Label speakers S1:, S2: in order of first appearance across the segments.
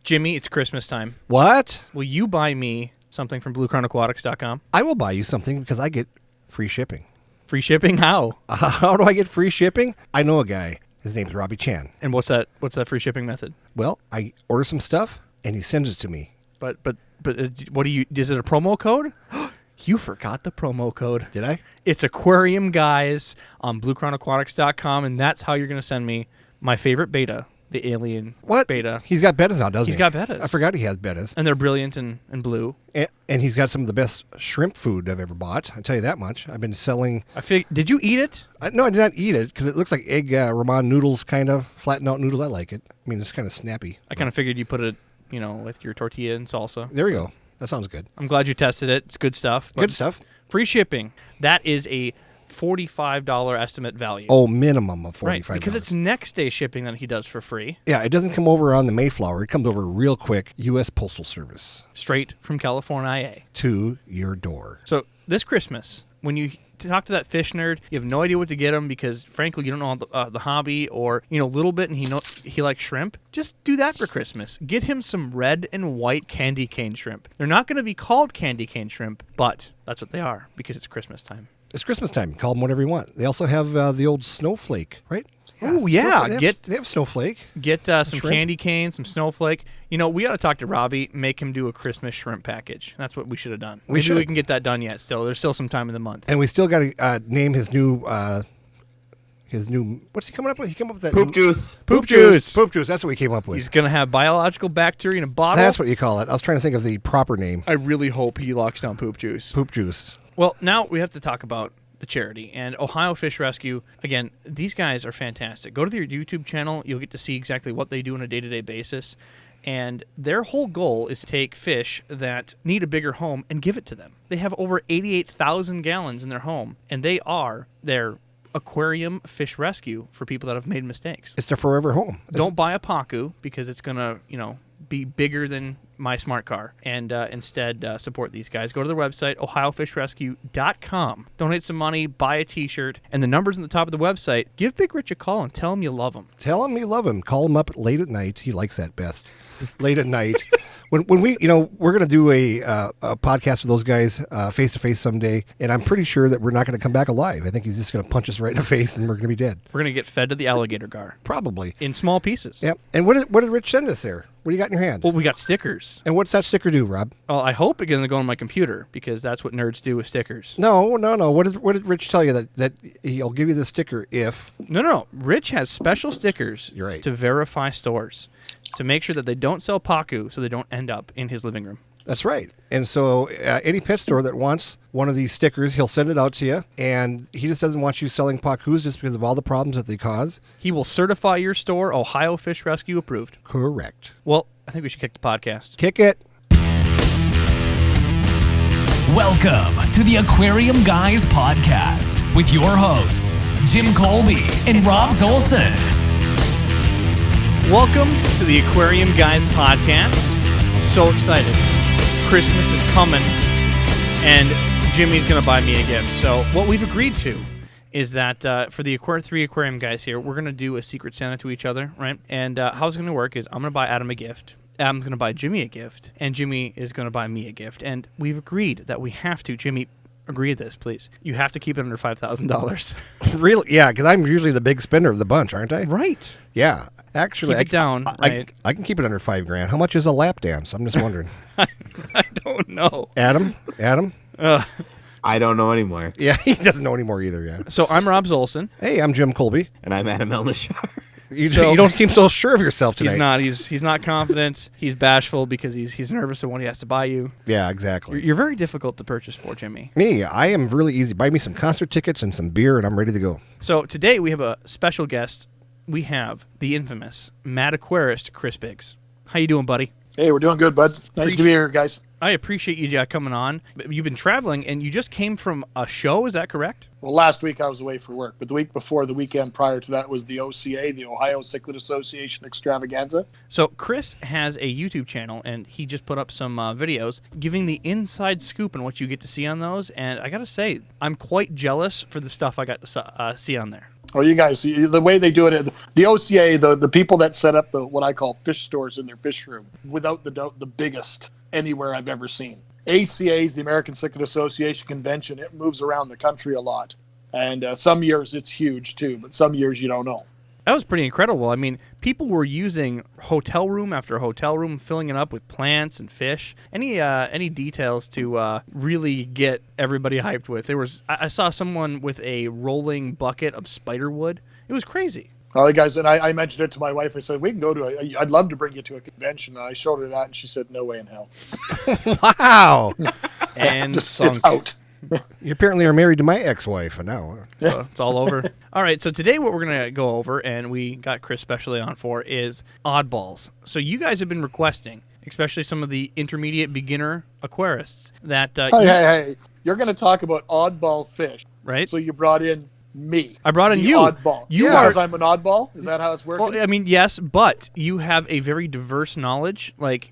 S1: Jimmy, it's Christmas time.
S2: What?
S1: Will you buy me something from BlueCrownAquatics.com?
S2: I will buy you something because I get free shipping.
S1: Free shipping? How?
S2: How do I get free shipping? I know a guy. His name's Robbie Chan.
S1: And what's that free shipping method?
S2: Well, I order some stuff and he sends it to me.
S1: But what do you? Is it a promo code? You forgot the promo code.
S2: Did I?
S1: It's Aquarium Guys on BlueCrownAquatics.com, and that's how you're going to send me my favorite beta, the alien beta.
S2: He's got betas now, doesn't he?
S1: He's got betas.
S2: I forgot he has betas.
S1: And they're brilliant and blue.
S2: And he's got some of the best shrimp food I've ever bought. I'll tell you that much. I've been selling...
S1: Did you eat it?
S2: No, I did not eat it because it looks like egg ramen noodles, kind of. Flattened out noodles. I like it. I mean, it's kind of snappy.
S1: I kind of figured you put it, with your tortilla and salsa.
S2: There we go. That sounds good.
S1: I'm glad you tested it. It's good stuff.
S2: Good stuff.
S1: Free shipping. That is a $45 estimate value.
S2: Oh, minimum of $45.
S1: Right, because it's next day shipping that he does for free.
S2: Yeah, it doesn't come over on the Mayflower. It comes over real quick. U.S. Postal Service.
S1: Straight from California.
S2: To your door.
S1: So this Christmas, when you talk to that fish nerd, you have no idea what to get him because, frankly, you don't know the hobby or, a little bit, and he likes shrimp. Just do that for Christmas. Get him some red and white candy cane shrimp. They're not going to be called candy cane shrimp, but that's what they are because it's Christmas time.
S2: It's Christmas time. Call them whatever you want. They also have the old snowflake, right?
S1: Oh, yeah.
S2: They have snowflake.
S1: Get some candy cane, some snowflake. We got to talk to Robbie, make him do a Christmas shrimp package. That's what we should have done. We can get that done yet still. There's still some time in the month.
S2: And we still got to name his new, what's he coming up with? He came up with that.
S3: Poop juice.
S2: Poop juice. Poop juice. That's what we came up with.
S1: He's going to have biological bacteria in a bottle.
S2: That's what you call it. I was trying to think of the proper name.
S1: I really hope he locks down poop juice.
S2: Poop juice.
S1: Well, now we have to talk about the charity and Ohio Fish Rescue. Again, these guys are fantastic. Go to their YouTube channel. You'll get to see exactly what they do on a day-to-day basis. And their whole goal is to take fish that need a bigger home and give it to them. They have over 88,000 gallons in their home, and they are their aquarium fish rescue for people that have made mistakes.
S2: It's their forever home.
S1: Don't buy a Pacu because it's going to, be bigger than my smart car, and instead support these guys. Go to their website, ohiofishrescue.com. Donate some money, buy a t-shirt, and the numbers on the top of the website. Give Big Rich a call and tell him you love him.
S2: Tell him you love him. Call him up late at night. He likes that best. Late at night. When we, we're going to do a podcast with those guys face to face someday, and I'm pretty sure that we're not going to come back alive. I think he's just going to punch us right in the face, and we're going to be dead.
S1: We're going to get fed to the alligator gar.
S2: Probably
S1: in small pieces.
S2: Yep. And what did Rich send us there? What do you got in your hand?
S1: Well, we got stickers.
S2: And what's that sticker do, Rob?
S1: Well, I hope it's going to go on my computer because that's what nerds do with stickers.
S2: No. What did Rich tell you that he'll give you the sticker if?
S1: No. Rich has special stickers.
S2: You're right.
S1: To verify stores to make sure that they don't sell Pacu so they don't end up in his living room.
S2: That's right. And so any pet store that wants one of these stickers, he'll send it out to you. And he just doesn't want you selling Pacus just because of all the problems that they cause.
S1: He will certify your store Ohio Fish Rescue approved.
S2: Correct.
S1: Well, I think we should kick the podcast.
S2: Kick it.
S4: Welcome to the Aquarium Guys podcast with your hosts, Jim Colby and Rob Zolson.
S1: Welcome to the Aquarium Guys podcast. I'm so excited. Christmas is coming, and Jimmy's going to buy me a gift. So what we've agreed to is that for the three aquarium guys here, we're going to do a Secret Santa to each other, right? And how it's going to work is I'm going to buy Adam a gift. Adam's going to buy Jimmy a gift, and Jimmy is going to buy me a gift. And we've agreed that we have to. Jimmy, agree to this, please. You have to keep it under $5,000.
S2: Really? Yeah, because I'm usually the big spender of the bunch, aren't I?
S1: Right.
S2: Yeah. Actually,
S1: keep it down. Right?
S2: I can keep it under $5,000. How much is a lap dance? I'm just wondering.
S1: I don't know.
S2: Adam?
S3: I don't know anymore.
S2: Yeah, he doesn't know anymore either. Yeah.
S1: So I'm Rob Zolson.
S2: Hey, I'm Jim Colby.
S3: And I'm Adam Elnishar.
S2: You don't seem so sure of yourself tonight.
S1: He's not. He's not confident. He's bashful because he's nervous of what he has to buy you.
S2: Yeah, exactly.
S1: You're very difficult to purchase for, Jimmy.
S2: Me, I am really easy. Buy me some concert tickets and some beer, and I'm ready to go.
S1: So today we have a special guest. We have the infamous Mad Aquarist, Chris Biggs. How you doing, buddy?
S5: Hey, we're doing good, bud. Nice to be here, guys.
S1: I appreciate you coming on. You've been traveling, and you just came from a show. Is that correct?
S5: Well, last week I was away for work, but the week before, the weekend prior to that, was the OCA, the Ohio Cichlid Association Extravaganza.
S1: So Chris has a YouTube channel, and he just put up some videos giving the inside scoop on what you get to see on those. And I got to say, I'm quite jealous for the stuff I got to see on there.
S5: Oh, you guys, the way they do it, the OCA, the people that set up the what I call fish stores in their fish room, without the doubt, the biggest anywhere I've ever seen. ACA's, the American Cichlid Association convention, it moves around the country a lot. And some years it's huge too, but some years you don't know.
S1: That was pretty incredible. I mean, people were using hotel room after hotel room, filling it up with plants and fish. Any details to really get everybody hyped with? I saw someone with a rolling bucket of spider wood. It was crazy.
S5: Well, guys, and I mentioned it to my wife. I said, we can go to I'd love to bring you to a convention. And I showed her that, and she said, no way in hell.
S2: Wow.
S1: And
S5: It's out.
S2: You apparently are married to my ex-wife now.
S1: So it's all over. All right, so today what we're going to go over, and we got Chris specially on for, is oddballs. So you guys have been requesting, especially some of the intermediate beginner aquarists, that...
S5: Hey, you're going to talk about oddball fish.
S1: Right.
S5: So you brought in me.
S1: I brought in
S5: the
S1: you.
S5: Oddball. Because I'm an oddball? Is that how it's working?
S1: Well, I mean, yes, but you have a very diverse knowledge. Like,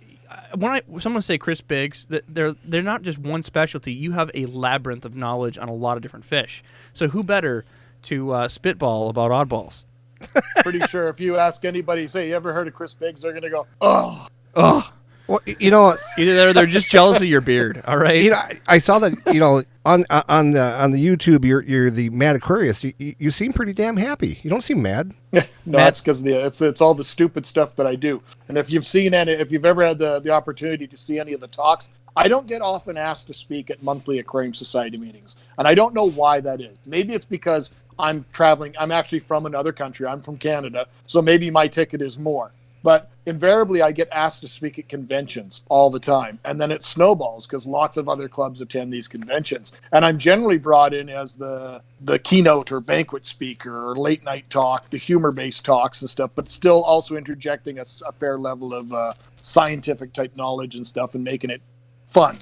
S1: when someone say Chris Biggs, that they're not just one specialty. You have a labyrinth of knowledge on a lot of different fish. So who better to spitball about oddballs?
S5: Pretty sure if you ask anybody, say, you ever heard of Chris Biggs, they're going to go, oh.
S2: Well, you know,
S1: either they're just jealous of your beard. All right.
S2: You know, I saw that. You know, on the YouTube, you're the mad aquarist. You seem pretty damn happy. You don't seem mad.
S5: No, that's because it's all the stupid stuff that I do. And if you've seen any, if you've ever had the opportunity to see any of the talks, I don't get often asked to speak at monthly Aquarium Society meetings, and I don't know why that is. Maybe it's because I'm traveling. I'm actually from another country. I'm from Canada, so maybe my ticket is more. But invariably, I get asked to speak at conventions all the time. And then it snowballs because lots of other clubs attend these conventions. And I'm generally brought in as the keynote or banquet speaker or late night talk, the humor-based talks and stuff, but still also interjecting a fair level of scientific type knowledge and stuff and making it fun.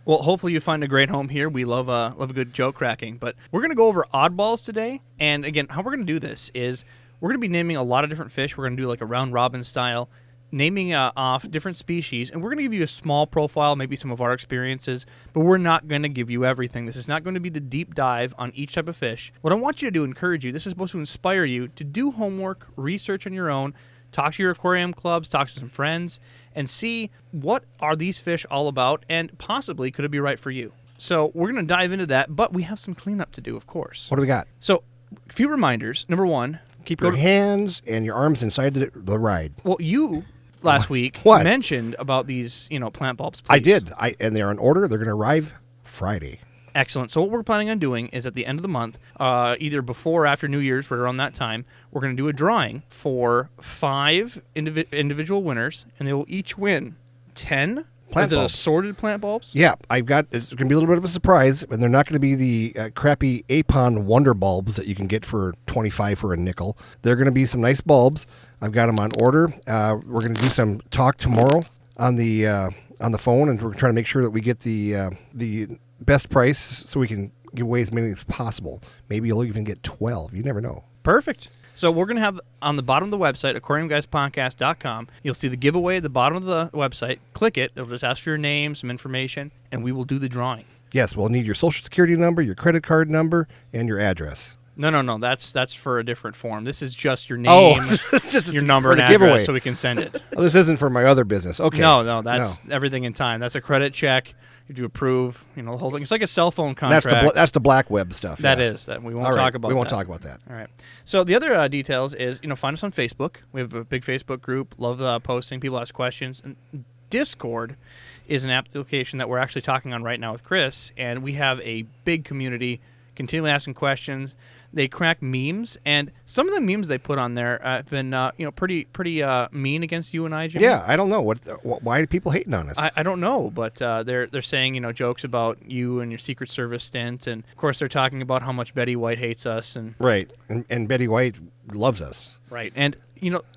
S1: Well, hopefully you find a great home here. We love a good joke cracking. But we're going to go over oddballs today. And again, how we're going to do this is... we're going to be naming a lot of different fish. We're going to do like a round robin style, naming off different species, and we're going to give you a small profile, maybe some of our experiences, but we're not going to give you everything. This is not going to be the deep dive on each type of fish. What I want you to do, encourage you, this is supposed to inspire you to do homework, research on your own, talk to your aquarium clubs, talk to some friends, and see what are these fish all about, and possibly could it be right for you. So we're going to dive into that, but we have some cleanup to do, of course.
S2: What do we got?
S1: So a few reminders. Number one,
S2: keep your hands and your arms inside the ride.
S1: Well, you last week mentioned about these, plant bulbs. Please.
S2: I did. And they're on order. They're going to arrive Friday.
S1: Excellent. So what we're planning on doing is at the end of the month, either before or after New Year's, right around that time, we're going to do a drawing for 5 individual winners, and they will each win 10
S2: plant bulbs.
S1: Assorted plant bulbs?
S2: Yeah, it's going to be a little bit of a surprise, and they're not going to be the crappy Apon Wonder bulbs that you can get for $25 for a nickel. They're going to be some nice bulbs. I've got them on order. We're going to do some talk tomorrow on the phone, and we're trying to make sure that we get the best price so we can give away as many as possible. Maybe you'll even get 12. You never know.
S1: Perfect. So we're going to have on the bottom of the website, aquariumguyspodcast.com, you'll see the giveaway at the bottom of the website. Click it. It'll just ask for your name, some information, and we will do the drawing.
S2: Yes, we'll need your social security number, your credit card number, and your address.
S1: No. That's for a different form. This is just your name, just your number, and address, giveaway. So we can send it.
S2: Well, this isn't for my other business. Okay.
S1: No, that's everything in time. That's a credit check. You have to approve, the whole thing. It's like a cell phone contract.
S2: That's the black web stuff.
S1: That is. We won't talk about that.
S2: We won't talk about that.
S1: All right. So the other details is, find us on Facebook. We have a big Facebook group. Love posting. People ask questions. And Discord is an application that we're actually talking on right now with Chris, and we have a big community continually asking questions. They crack memes, and some of the memes they put on there have been, pretty mean against you and I, Jimmy.
S2: Yeah, I don't know why are people hating on us.
S1: I don't know, but they're saying jokes about you and your Secret Service stint, and of course they're talking about how much Betty White hates us, and
S2: right, and Betty White loves us,
S1: right, and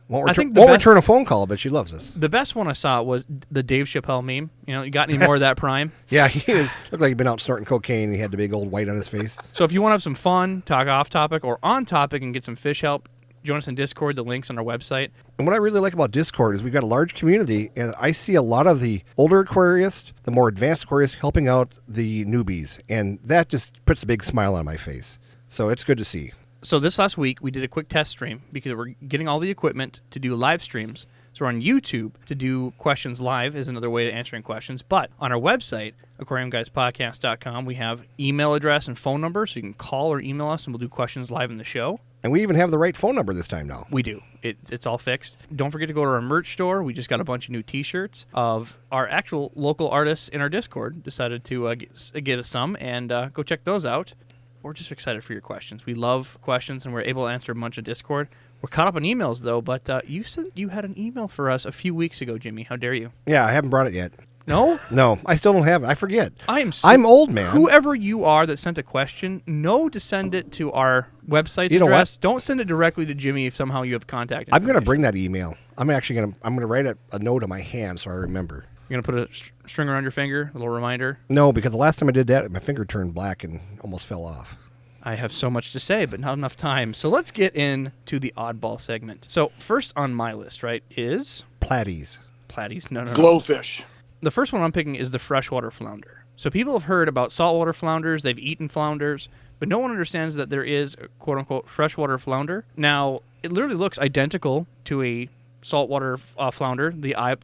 S2: won't return a phone call, but she loves us.
S1: The best one I saw was the Dave Chappelle meme. You got any more of that prime?
S2: Yeah, he looked like he'd been out snorting cocaine, and he had the big old white on his face.
S1: So if you want to have some fun, talk off topic or on topic, and get some fish help, join us in Discord. The link's on our website.
S2: And what I really like about Discord is we've got a large community, and I see a lot of the older aquarists, the more advanced aquarists, helping out the newbies, and that just puts a big smile on my face. So it's good to see.
S1: So this last week, we did a quick test stream because we're getting all the equipment to do live streams. So we're on YouTube to do questions live is another way of answering questions. But on our website, aquariumguyspodcast.com, we have email address and phone number, so you can call or email us, and we'll do questions live in the show.
S2: And we even have the right phone number this time now.
S1: We do. It's all fixed. Don't forget to go to our merch store. We just got a bunch of new T-shirts of our actual local artists in our Discord. Decided to get us some, and go check those out. We're just excited for your questions. We love questions, and we're able to answer a bunch of Discord. We're caught up on emails, though, but you said you had an email for us a few weeks ago, Jimmy. How dare you?
S2: Yeah, I haven't brought it yet.
S1: No?
S2: No, I still don't have it. I forget.
S1: I'm
S2: old, man.
S1: Whoever you are that sent a question, know to send it to our website's address. Don't send it directly to Jimmy if somehow you have contact
S2: I'm going to
S1: information.
S2: bring that email. I'm actually going to write a note on my hand so I remember.
S1: You're going to put a string around your finger, a little reminder?
S2: No, because the last time I did that, my finger turned black and almost fell off.
S1: I have so much to say, but not enough time. So let's get into the oddball segment. So first on my list, right, is...
S2: Platies.
S1: No.
S5: Glowfish.
S1: The first one I'm picking is the freshwater flounder. So people have heard about saltwater flounders. They've eaten flounders, but no one understands that there is a quote-unquote freshwater flounder. Now, it literally looks identical to a saltwater flounder.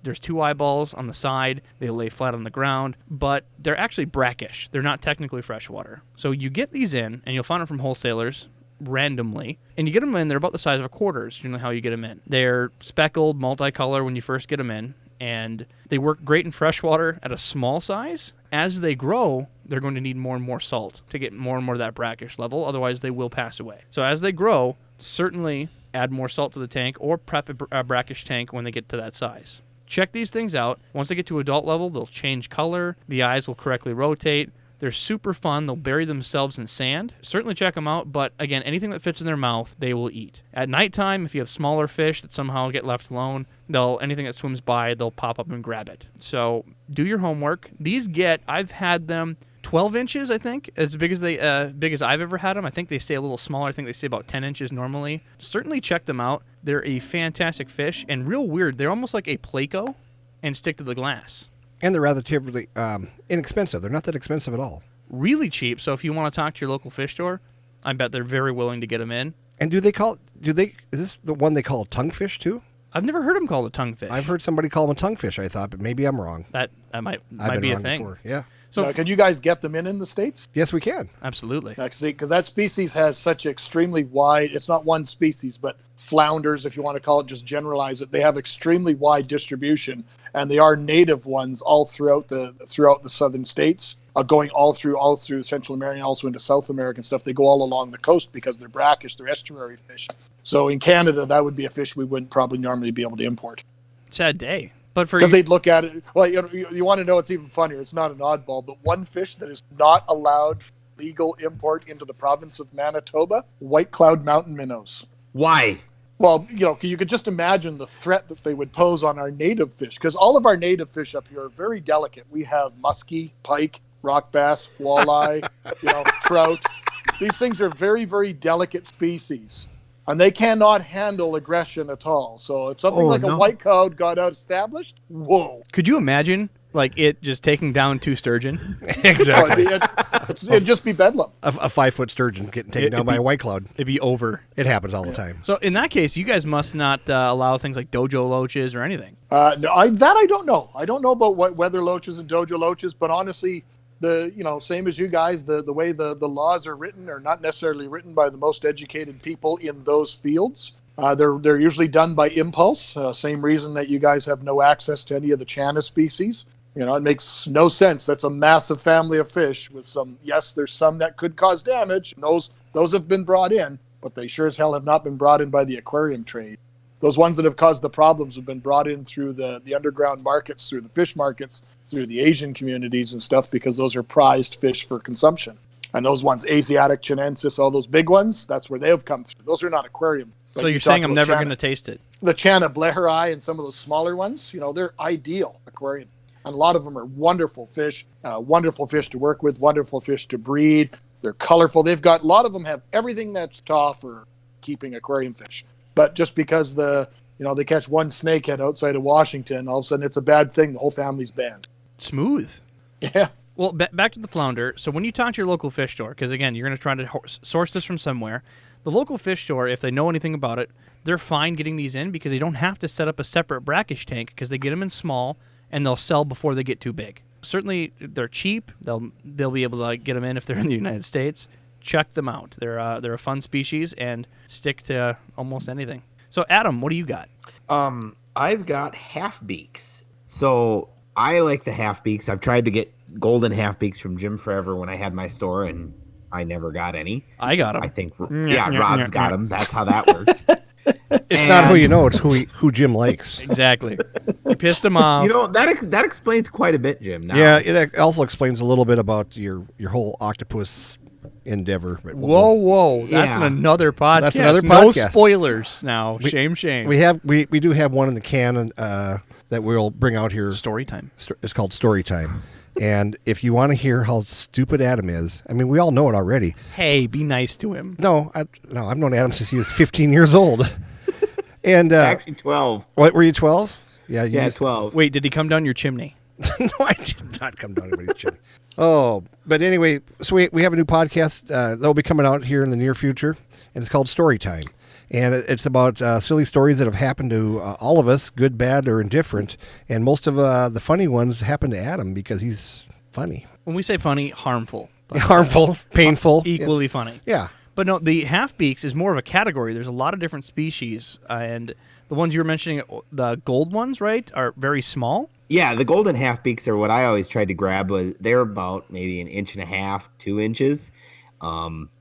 S1: There's two eyeballs on the side. They lay flat on the ground, but they're actually brackish. They're not technically freshwater. So you get these in, and you'll find them from wholesalers randomly, and you get them in. They're about the size of a quarter is generally how you get them in. They're speckled, multicolor when you first get them in, and they work great in freshwater at a small size. As they grow, they're going to need more and more salt to get more and more of that brackish level. Otherwise, they will pass away. So as they grow, certainly add more salt to the tank or prep a brackish tank when they get to that size. Check these things out. Once they get to adult level, they'll change color. The eyes will correctly rotate. They're super fun. They'll bury themselves in sand. Certainly check them out, but again, anything that fits in their mouth, they will eat. At nighttime, if you have smaller fish that somehow get left alone, anything that swims by, they'll pop up and grab it. So do your homework. I've had them 12 inches, I think, as big as I've ever had them. I think they stay a little smaller. I think they stay about 10 inches normally. Certainly check them out. They're a fantastic fish and real weird. They're almost like a Placo and stick to the glass.
S2: And they're relatively inexpensive. They're not that expensive at all.
S1: Really cheap. So if you want to talk to your local fish store, I bet they're very willing to get them in.
S2: And is this the one they call tonguefish too?
S1: I've never heard them called a tonguefish.
S2: I've heard somebody call them a tonguefish, I thought, but maybe I'm wrong.
S1: That might
S2: I've
S1: be
S2: been
S1: a
S2: wrong
S1: thing.
S2: before. Yeah.
S5: So can you guys get them in the States?
S2: Yes, we can.
S1: Absolutely.
S5: Because that species has such extremely wide, it's not one species, but flounders, if you want to call it, just generalize it. They have extremely wide distribution, and they are native ones all throughout the southern states, going all through Central America, and also into South America and stuff. They go all along the coast because they're brackish, they're estuary fish. So in Canada, that would be a fish we wouldn't probably normally be able to import.
S1: Sad day. But
S5: because they'd look at it, well, you want to know what's even funnier. It's not an oddball, but one fish that is not allowed for legal import into the province of Manitoba, white cloud mountain minnows.
S3: Why?
S5: Well, you could just imagine the threat that they would pose on our native fish, because all of our native fish up here are very delicate. We have muskie, pike, rock bass, walleye, trout. These things are very, very delicate species. And they cannot handle aggression at all. So if something a white cloud got out established, whoa.
S1: Could you imagine, it just taking down two sturgeon?
S2: Exactly.
S5: It'd just be bedlam.
S2: A 5-foot sturgeon getting taken down by a white cloud.
S1: It'd be over.
S2: It happens all the time.
S1: So in that case, you guys must not allow things like dojo loaches or anything.
S5: No, I don't know. I don't know about what weather loaches and dojo loaches, but honestly, same as you guys, the way the laws are written are not necessarily written by the most educated people in those fields. They're usually done by impulse. Same reason that you guys have no access to any of the Chana species. It makes no sense. That's a massive family of fish with there's some that could cause damage. And those have been brought in, but they sure as hell have not been brought in by the aquarium trade. Those ones that have caused the problems have been brought in through the underground markets, through the fish markets, through the Asian communities and stuff, because those are prized fish for consumption. And those ones, Asiatic, Chinensis, all those big ones, that's where they have come through. Those are not aquarium.
S1: So you're saying I'm never going to taste it?
S5: The Chana Bleheri and some of those smaller ones, they're ideal aquarium. And a lot of them are wonderful fish to work with, wonderful fish to breed. They're colorful. A lot of them have everything that's to offer keeping aquarium fish. But just because they catch one snakehead outside of Washington, all of a sudden it's a bad thing. The whole family's banned.
S1: Smooth.
S5: Yeah.
S1: Well, back to the flounder. So when you talk to your local fish store, because again, you're going to try to source this from somewhere, The local fish store, if they know anything about it, they're fine getting these in because they don't have to set up a separate brackish tank because they get them in small and they'll sell before they get too big. Certainly, they're cheap. They'll be able to get them in if they're in the United States. Check them out. They're a fun species and stick to almost anything. So, Adam, what do you got?
S3: I've got half beaks. So I like the half beaks. I've tried to get golden half beaks from Jim Forever when I had my store, and I never got any.
S1: I got them.
S3: I think, Rob's got them. That's how that works.
S2: It's not who you know; it's who Jim likes.
S1: Exactly. You pissed him off.
S3: That explains quite a bit, Jim. Now.
S2: Yeah, it also explains a little bit about your whole octopus endeavor.
S1: Whoa! That's another podcast.
S2: That's another
S1: No
S2: podcast.
S1: Spoilers now. Shame.
S2: We do have one in the can that we'll bring out here.
S1: Story time.
S2: It's called Story Time. And if you want to hear how stupid Adam is, I mean, we all know it already.
S1: Hey, be nice to him.
S2: No, I've known Adam since he was 15 years old. And
S3: Actually 12.
S2: What, were you 12? Yeah,
S3: 12.
S1: Wait, did he come down your chimney?
S2: No, I did not come down anybody's chimney. Oh, but anyway, so we have a new podcast that'll be coming out here in the near future, and it's called Story Time. And it's about silly stories that have happened to all of us, good, bad, or indifferent. And most of the funny ones happen to Adam because he's funny.
S1: When we say funny, harmful.
S2: Harmful, painful.
S1: Equally funny.
S2: Yeah.
S1: But no, the half-beaks is more of a category. There's a lot of different species, and the ones you were mentioning, the gold ones, right, are very small?
S3: Yeah, the golden half beaks are what I always tried to grab. They're about maybe 1.5 inches, 2 inches.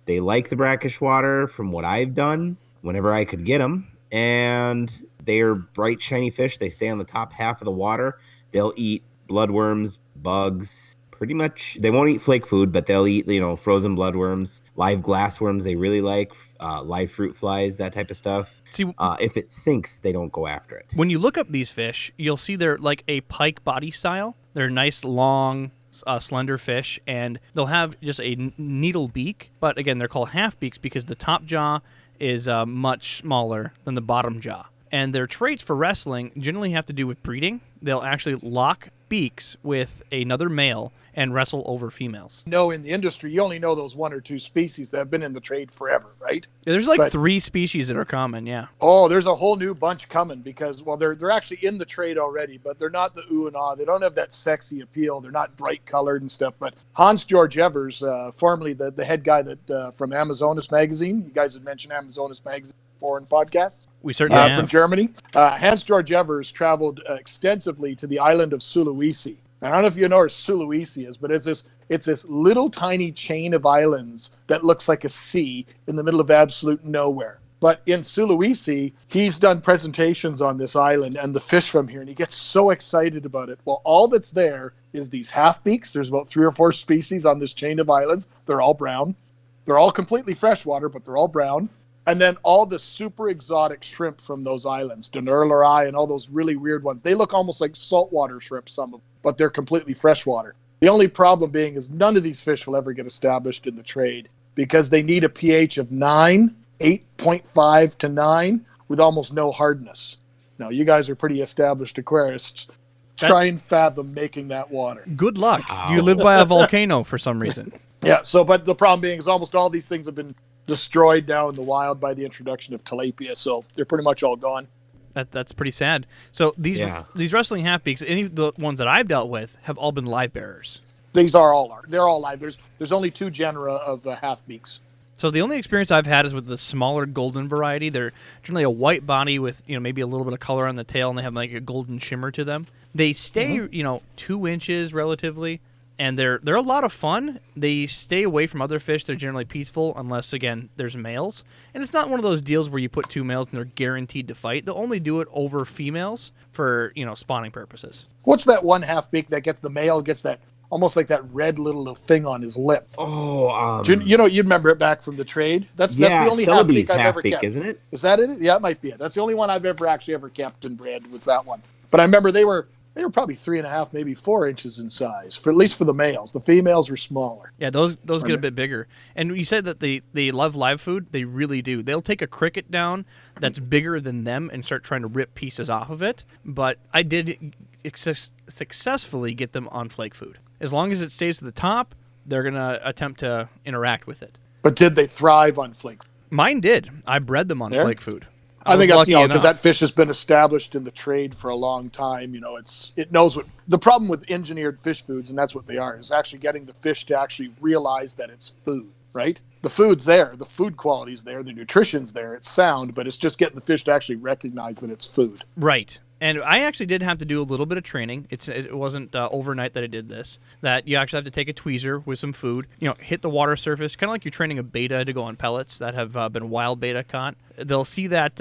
S3: They like the brackish water from what I've done whenever I could get them. And they're bright, shiny fish. They stay on the top half of the water. They'll eat bloodworms, bugs, pretty much. They won't eat flake food, but they'll eat, frozen bloodworms, live glassworms they really like, live fruit flies, that type of stuff.
S1: See,
S3: if it sinks, they don't go after it.
S1: When you look up these fish, you'll see they're like a pike body style. They're nice, long, slender fish, and they'll have just a needle beak. But again, they're called half beaks because the top jaw is much smaller than the bottom jaw. And their traits for wrestling generally have to do with breeding. They'll actually lock beaks with another male and wrestle over females.
S5: No, in the industry, you only know those 1 or 2 species that have been in the trade forever, right?
S1: Yeah, there's 3 species that are common, yeah.
S5: Oh, there's a whole new bunch coming because, well, they're actually in the trade already, but they're not the ooh and ah. They don't have that sexy appeal. They're not bright colored and stuff. But Hans George Evers, formerly the head guy that from Amazonas Magazine, you guys had mentioned Amazonas Magazine before in podcasts.
S1: We certainly have.
S5: From Germany. Hans George Evers traveled extensively to the island of Sulawesi. I don't know if you know where Sulawesi is, but it's this little tiny chain of islands that looks like a sea in the middle of absolute nowhere. But in Sulawesi, he's done presentations on this island and the fish from here, and he gets so excited about it. Well, all that's there is these half-beaks. There's about 3 or 4 species on this chain of islands. They're all brown. They're all completely freshwater, but they're all brown. And then all the super exotic shrimp from those islands, Denurlerai and all those really weird ones. They look almost like saltwater shrimp, some of them, but they're completely freshwater. The only problem being is none of these fish will ever get established in the trade because they need a pH of 9, 8.5 to 9 with almost no hardness. Now, you guys are pretty established aquarists. Try and fathom making that water.
S1: Good luck. Do you live by a volcano for some reason?
S5: Yeah, but the problem being is almost all these things have been destroyed now in the wild by the introduction of tilapia, so they're pretty much all gone.
S1: That's pretty sad. So these wrestling half-beaks, any of the ones that I've dealt with, have all been live bearers.
S5: These are all they're all live. There's only 2 genera of half-beaks.
S1: So the only experience I've had is with the smaller golden variety. They're generally a white body with maybe a little bit of color on the tail, and they have like a golden shimmer to them. They stay 2 inches relatively. And they're a lot of fun. They stay away from other fish. They're generally peaceful unless, again, there's males. And it's not one of those deals where you put 2 males and they're guaranteed to fight. They'll only do it over females for, spawning purposes.
S5: What's that one half-beak that the male gets that almost like that red little thing on his lip?
S3: Oh,
S5: you remember it back from the trade? That's the only half-beak I've ever kept.
S3: Isn't it?
S5: Is that it? Yeah, it might be it. That's the only one I've ever kept and bred was that one. But I remember they were probably 3.5, maybe 4 inches in size, at least for the males. The females were smaller.
S1: Yeah, those get a bit bigger. And you said that they love live food. They really do. They'll take a cricket down that's bigger than them and start trying to rip pieces off of it. But I did successfully get them on flake food. As long as it stays to the top, they're going to attempt to interact with it.
S5: But did they thrive on flake?
S1: Mine did. I bred them on
S5: There?
S1: flake food.
S5: I think
S1: was
S5: that's,
S1: lucky
S5: because
S1: enough.
S5: that fish has been established in the trade for a long time. It knows what the problem with engineered fish foods, and that's what they are, is actually getting the fish to actually realize that it's food, right? The food's there, the food quality's there, the nutrition's there, it's sound, but it's just getting the fish to actually recognize that it's food.
S1: Right. And I actually did have to do a little bit of training. It wasn't overnight that I did this. That you actually have to take a tweezer with some food, hit the water surface, kind of like you're training a beta to go on pellets that have been wild beta caught. They'll see that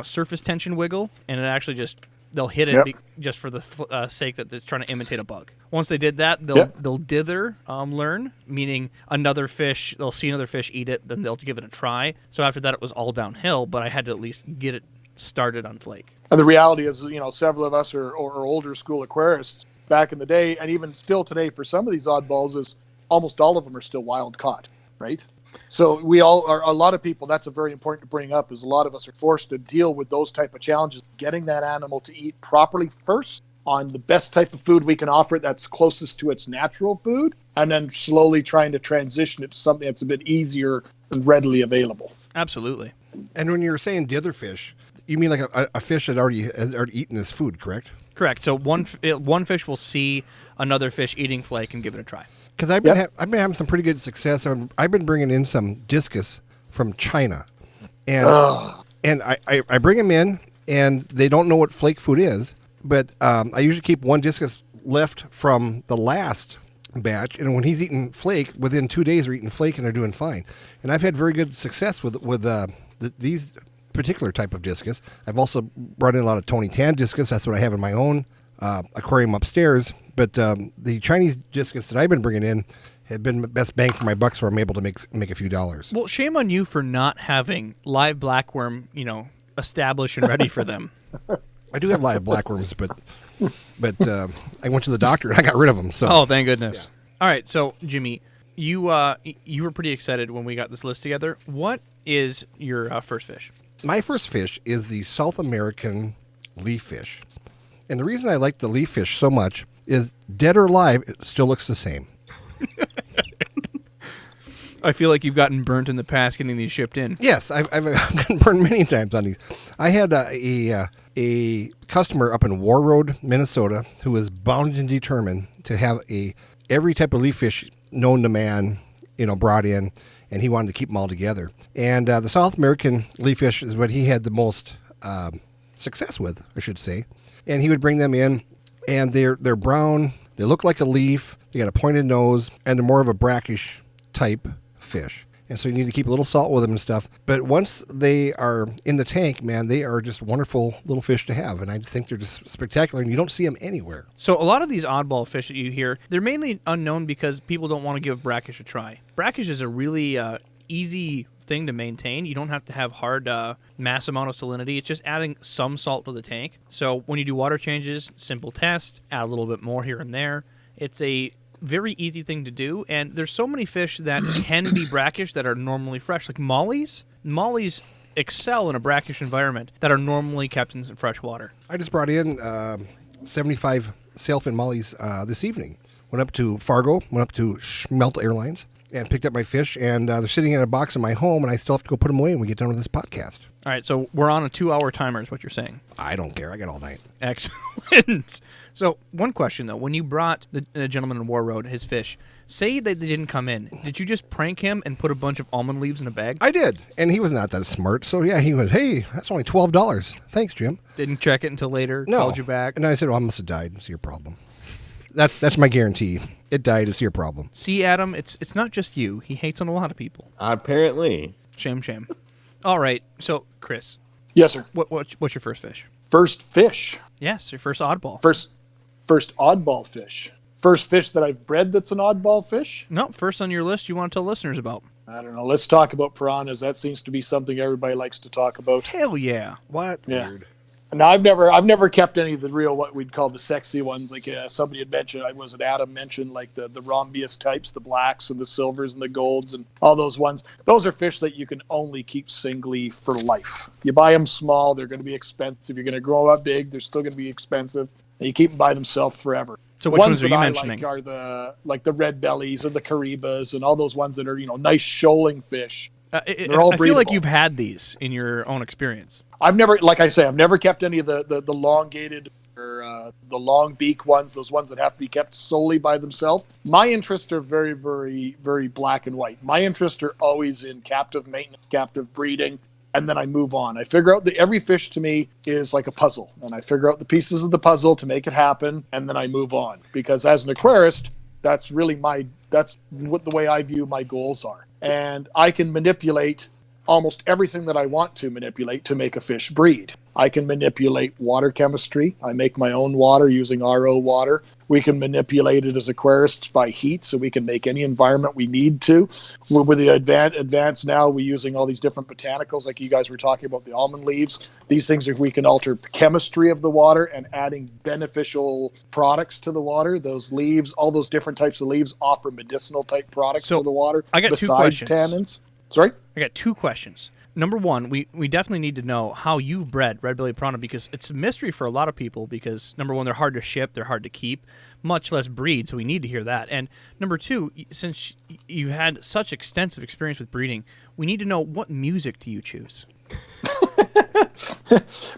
S1: surface tension wiggle, and it actually they'll hit it just for the sake that it's trying to imitate a bug. Once they did that, they'll dither, learn, meaning they'll see another fish eat it, then they'll give it a try. So after that, it was all downhill, but I had to at least get it started on flake.
S5: And the reality is, several of us are older school aquarists back in the day, and even still today for some of these oddballs, is almost all of them are still wild caught, right? So we all are, a lot of people, that's a very important to bring up, is a lot of us are forced to deal with those type of challenges, getting that animal to eat properly first on the best type of food we can offer it that's closest to its natural food, and then slowly trying to transition it to something that's a bit easier and readily available.
S1: Absolutely.
S2: And when you're saying dither fish, you mean like a fish that has already eaten his food, correct?
S1: Correct. So one fish will see another fish eating flake and give it a try.
S2: Because I've been having some pretty good success. I've been bringing in some discus from China, and I bring them in, and they don't know what flake food is. But I usually keep one discus left from the last batch, and when he's eating flake, within 2 days they're eating flake and they're doing fine. And I've had very good success with these particular type of discus. I've also brought in a lot of Tony Tan discus. That's what I have in my own aquarium upstairs. But the Chinese discus that I've been bringing in have been the best bang for my buck, so I'm able to make a few dollars.
S1: Well, shame on you for not having live blackworm, established and ready for them.
S2: I do have live blackworms, but I went to the doctor and I got rid of them. So.
S1: Oh, thank goodness. Yeah. All right, so Jimmy, you were pretty excited when we got this list together. What is your first fish?
S2: My first fish is the South American leaf fish. And the reason I like the leaf fish so much is dead or alive, it still looks the same.
S1: I feel like you've gotten burnt in the past getting these shipped in.
S2: Yes, I've gotten burned many times on these. I had a customer up in War Road, Minnesota, who was bound and determined to have every type of leaf fish known to man, brought in, and he wanted to keep them all together. And the South American leaf fish is what he had the most success with, I should say. And he would bring them in, and they're brown. They look like a leaf. They got a pointed nose, and they're more of a brackish type fish. And so you need to keep a little salt with them and stuff. But once they are in the tank, man, they are just wonderful little fish to have. And I think they're just spectacular, and you don't see them anywhere.
S1: So a lot of these oddball fish that you hear, they're mainly unknown because people don't want to give brackish a try. Brackish is a really easy thing to maintain. You don't have to have hard mass amount of salinity. It's just adding some salt to the tank. So when you do water changes, simple test, add a little bit more here and there. It's a very easy thing to do, and there's so many fish that can be brackish that are normally fresh, like mollies. Mollies excel in a brackish environment that are normally kept in fresh water.
S2: I just brought in 75 sailfin mollies this evening. Went up to Fargo, went up to Schmelt Airlines, and picked up my fish, and they're sitting in a box in my home, and I still have to go put them away when we get done with this podcast.
S1: All right, so we're on a 2-hour timer is what you're saying.
S2: I don't care. I got all night.
S1: Excellent. So one question, though. When you brought the gentleman in War Road his fish, say that they didn't come in, did you just prank him and put a bunch of almond leaves in a bag?
S2: I did, and he was not that smart. So, yeah, he was, hey, that's only $12. Thanks, Jim.
S1: Didn't check it until later,
S2: No.
S1: called you back?
S2: And I said, well, I must have died. It's your problem. That's my guarantee. It died. It's your problem.
S1: See, Adam, it's not just you. He hates on a lot of people.
S3: Apparently.
S1: Shame, shame. All right, so, Chris.
S5: Yes, sir.
S1: What's your first fish?
S5: First fish.
S1: Yes, your first oddball.
S5: First oddball fish. First fish that I've bred that's an oddball fish?
S1: No, first on your list you want to tell listeners about.
S5: I don't know. Let's talk about piranhas. That seems to be something everybody likes to talk about.
S1: Hell yeah.
S2: What?
S5: Yeah.
S2: Weird.
S5: Now, I've never kept any of the real, what we'd call the sexy ones. Like somebody had mentioned, Adam mentioned, like the rhombius types, the blacks and the silvers and the golds and all those ones. Those are fish that you can only keep singly for life. You buy them small, they're going to be expensive. You're going to grow up big, they're still going to be expensive. And you keep them by themselves forever.
S1: So which ones are you
S5: that
S1: mentioning?
S5: I like are the red bellies and the caribas and all those ones that are, nice shoaling fish They're all
S1: I feel like
S5: breedable.
S1: you've had these in your own experience.
S5: I've never, like I say, I've never kept any of the elongated or the long beak ones, those ones that have to be kept solely by themselves. My interests are very, very, very black and white. My interests are always in captive maintenance, captive breeding, and then I move on. I figure out that every fish to me is like a puzzle, and I figure out the pieces of the puzzle to make it happen, and then I move on. Because as an aquarist, that's really that's what the way I view my goals are. And I can manipulate almost everything that I want to manipulate to make a fish breed. I can manipulate water chemistry. I make my own water using RO water. We can manipulate it as aquarists by heat, so we can make any environment we need to. With the advanced now, we're using all these different botanicals, like you guys were talking about, the almond leaves. These things, if we can alter chemistry of the water and adding beneficial products to the water, those leaves, all those different types of leaves offer medicinal type products to the water.
S1: I got two
S5: besides
S1: questions.
S5: tannins. Sorry?
S1: I got two questions. Number one, we definitely need to know how you've bred red-bellied piranha, because it's a mystery for a lot of people, because number one, they're hard to ship, they're hard to keep, much less breed, so we need to hear that. And number two, since you've had such extensive experience with breeding, we need to know, what music do you choose?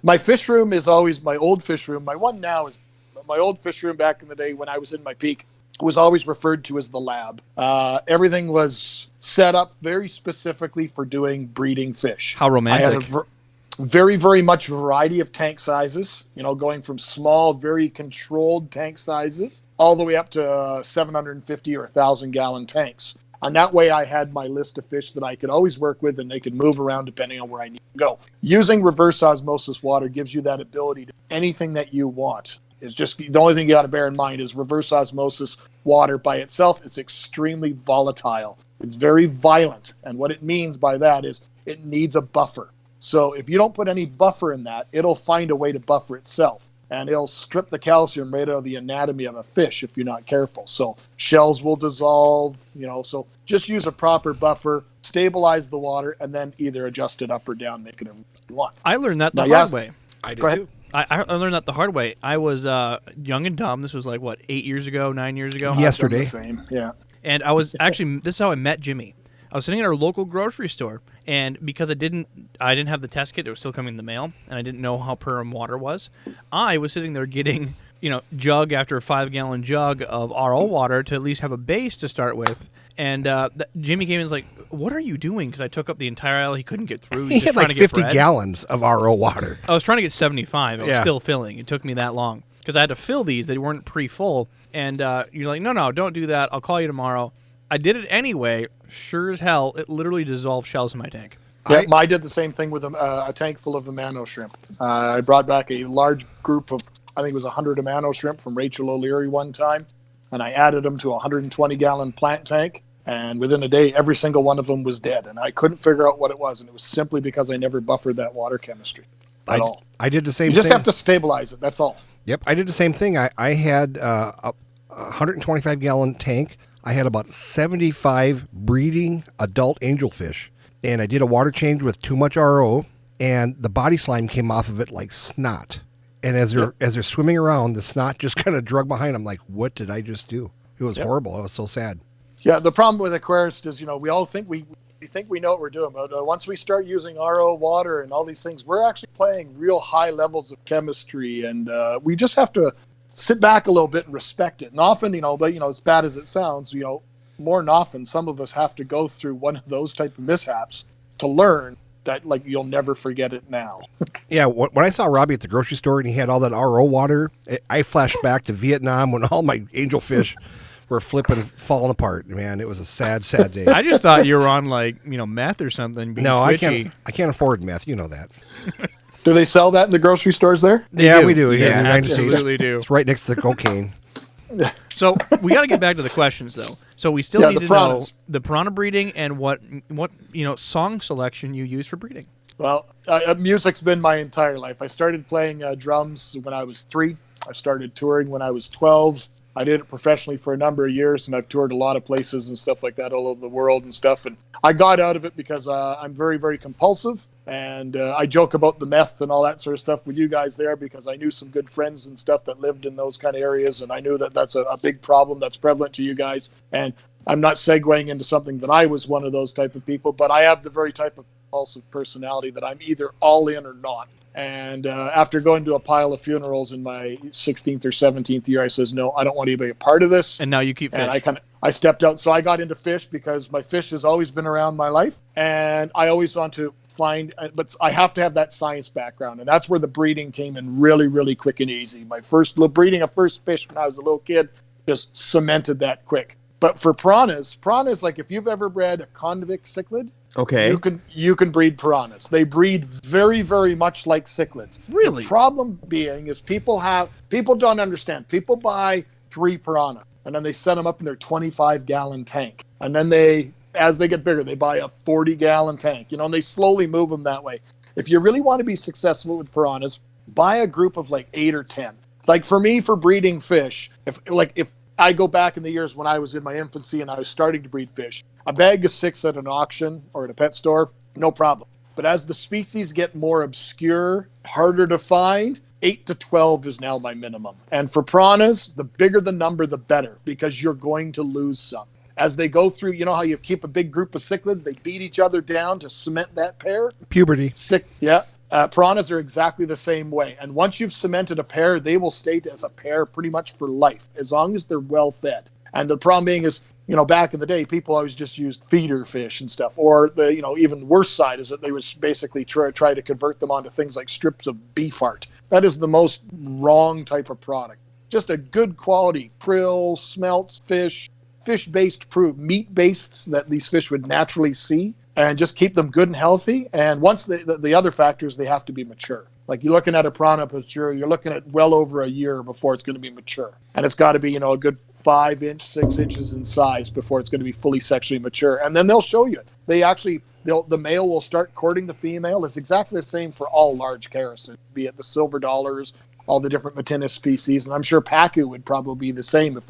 S5: My fish room is always my old fish room. My one now is my old fish room back in the day when I was in my peak. Was always referred to as the lab. Everything was set up very specifically for doing breeding fish.
S1: How romantic.
S5: I had a very, very much variety of tank sizes, going from small, very controlled tank sizes all the way up to 750 or 1,000 gallon tanks. And that way I had my list of fish that I could always work with, and they could move around depending on where I need to go. Using reverse osmosis water gives you that ability to anything that you want. It's just the only thing you got to bear in mind is reverse osmosis water by itself is extremely volatile. It's very violent. And what it means by that is it needs a buffer. So if you don't put any buffer in that, it'll find a way to buffer itself. And it'll strip the calcium right out of the anatomy of a fish if you're not careful. So shells will dissolve, so just use a proper buffer, stabilize the water, and then either adjust it up or down, make it whatever you want.
S1: I learned that the hard way.
S2: I did
S5: Go ahead.
S2: too.
S1: I learned that the hard way. I was young and dumb. This was like, 8 years ago, 9 years ago?
S2: Yesterday.
S5: The same, yeah.
S1: And I was actually, this is how I met Jimmy. I was sitting at our local grocery store, and because I didn't have the test kit, it was still coming in the mail, and I didn't know how per water was. I was sitting there getting, jug after 5-gallon jug of RO water to at least have a base to start with. And Jimmy came in and was like, "What are you doing?" Because I took up the entire aisle. He couldn't get through.
S2: He
S1: He's
S2: had
S1: just trying
S2: like
S1: to get
S2: 50
S1: bread.
S2: gallons of RO water.
S1: I was trying to get 75. I was
S2: Yeah.
S1: still filling. It took me that long because I had to fill these. They weren't pre-full. And you're like, no, don't do that. I'll call you tomorrow. I did it anyway. Sure as hell, it literally dissolved shells in my tank.
S5: Yeah, I did the same thing with a tank full of Amano shrimp. I brought back a large group of, I think it was 100 Amano shrimp from Rachel O'Leary one time, and I added them to a 120-gallon plant tank, and within a day, every single one of them was dead, and I couldn't figure out what it was, and it was simply because I never buffered that water chemistry at all.
S2: I did the same
S5: You
S2: thing.
S5: just have to stabilize it, that's all.
S2: Yep, I did the same thing. I had a 125-gallon tank. I had about 75 breeding adult angelfish, and I did a water change with too much RO, and the body slime came off of it like snot. And as they're swimming around, the snot just kind of drug behind. I'm like, what did I just do? It was horrible. I was so sad.
S5: Yeah, the problem with aquarists is, we all think we think we know what we're doing, but once we start using RO water and all these things, we're actually playing real high levels of chemistry, and we just have to sit back a little bit and respect it. And often, but as bad as it sounds, more than often, some of us have to go through one of those type of mishaps to learn that, like, you'll never forget it now.
S2: Yeah, when I saw Robbie at the grocery store and he had all that RO water, I flashed back to Vietnam when all my angelfish were falling apart. Man, it was a sad, sad day.
S1: I just thought you were on meth or something. Being
S2: No,
S1: twitchy.
S2: I can't afford meth. You know that.
S5: Do they sell that in the grocery stores there?
S2: Yeah, we do. Yeah, in the United
S1: absolutely
S2: States.
S1: do.
S2: It's right next to the cocaine.
S1: So we got to get back to the questions, though. So we still need
S5: the
S1: to
S5: piranhas.
S1: know the piranha breeding and what song selection you use for breeding.
S5: Well, music's been my entire life. I started playing drums when I was 3. I started touring when I was 12. I did it professionally for a number of years, and I've toured a lot of places and stuff like that all over the world and stuff. And I got out of it because I'm very, very compulsive, and I joke about the meth and all that sort of stuff with you guys there because I knew some good friends and stuff that lived in those kind of areas, and I knew that that's a big problem that's prevalent to you guys. And I'm not segueing into something that I was one of those type of people, but I have the very type of impulsive personality that I'm either all in or not. And after going to a pile of funerals in my 16th or 17th year, I says, no, I don't want to be a part of this.
S1: And now you keep fish.
S5: And I stepped out. So I got into fish because my fish has always been around my life. And I always want to find, but I have to have that science background. And that's where the breeding came in really, really quick and easy. My first breeding a first fish when I was a little kid just cemented that quick. But for piranhas, like if you've ever bred a convict cichlid,
S3: Okay.
S5: You can breed piranhas. They breed very, very much like cichlids.
S1: Really?
S5: The problem being is people don't understand. People buy 3 piranha and then they set them up in their 25-gallon tank. And then as they get bigger, they buy a 40-gallon tank, and they slowly move them that way. If you really want to be successful with piranhas, buy a group of like 8 or 10. Like for me, for breeding fish, if I go back in the years when I was in my infancy and I was starting to breed fish, a bag of 6 at an auction or at a pet store, no problem. But as the species get more obscure, harder to find, 8 to 12 is now my minimum. And for piranhas, the bigger the number, the better, because you're going to lose some. As they go through, you know how you keep a big group of cichlids, they beat each other down to cement that pair?
S2: Puberty.
S5: Piranhas are exactly the same way. And once you've cemented a pair, they will stay as a pair pretty much for life, as long as they're well fed. And the problem being is, back in the day, people always just used feeder fish and stuff. Or the, even worse side is that they would basically try to convert them onto things like strips of beef heart. That is the most wrong type of product. Just a good quality krill, smelts, fish-based meat-based that these fish would naturally see, and just keep them good and healthy. And once the other factors, they have to be mature. Like you're looking at a piranha mature, you're looking at well over a year before it's going to be mature. And it's got to be, a good 5 inch, 6 inches in size before it's going to be fully sexually mature. And then they'll show you. The male will start courting the female. It's exactly the same for all large characins, be it the silver dollars, all the different Matinus species. And I'm sure Pacu would probably be the same if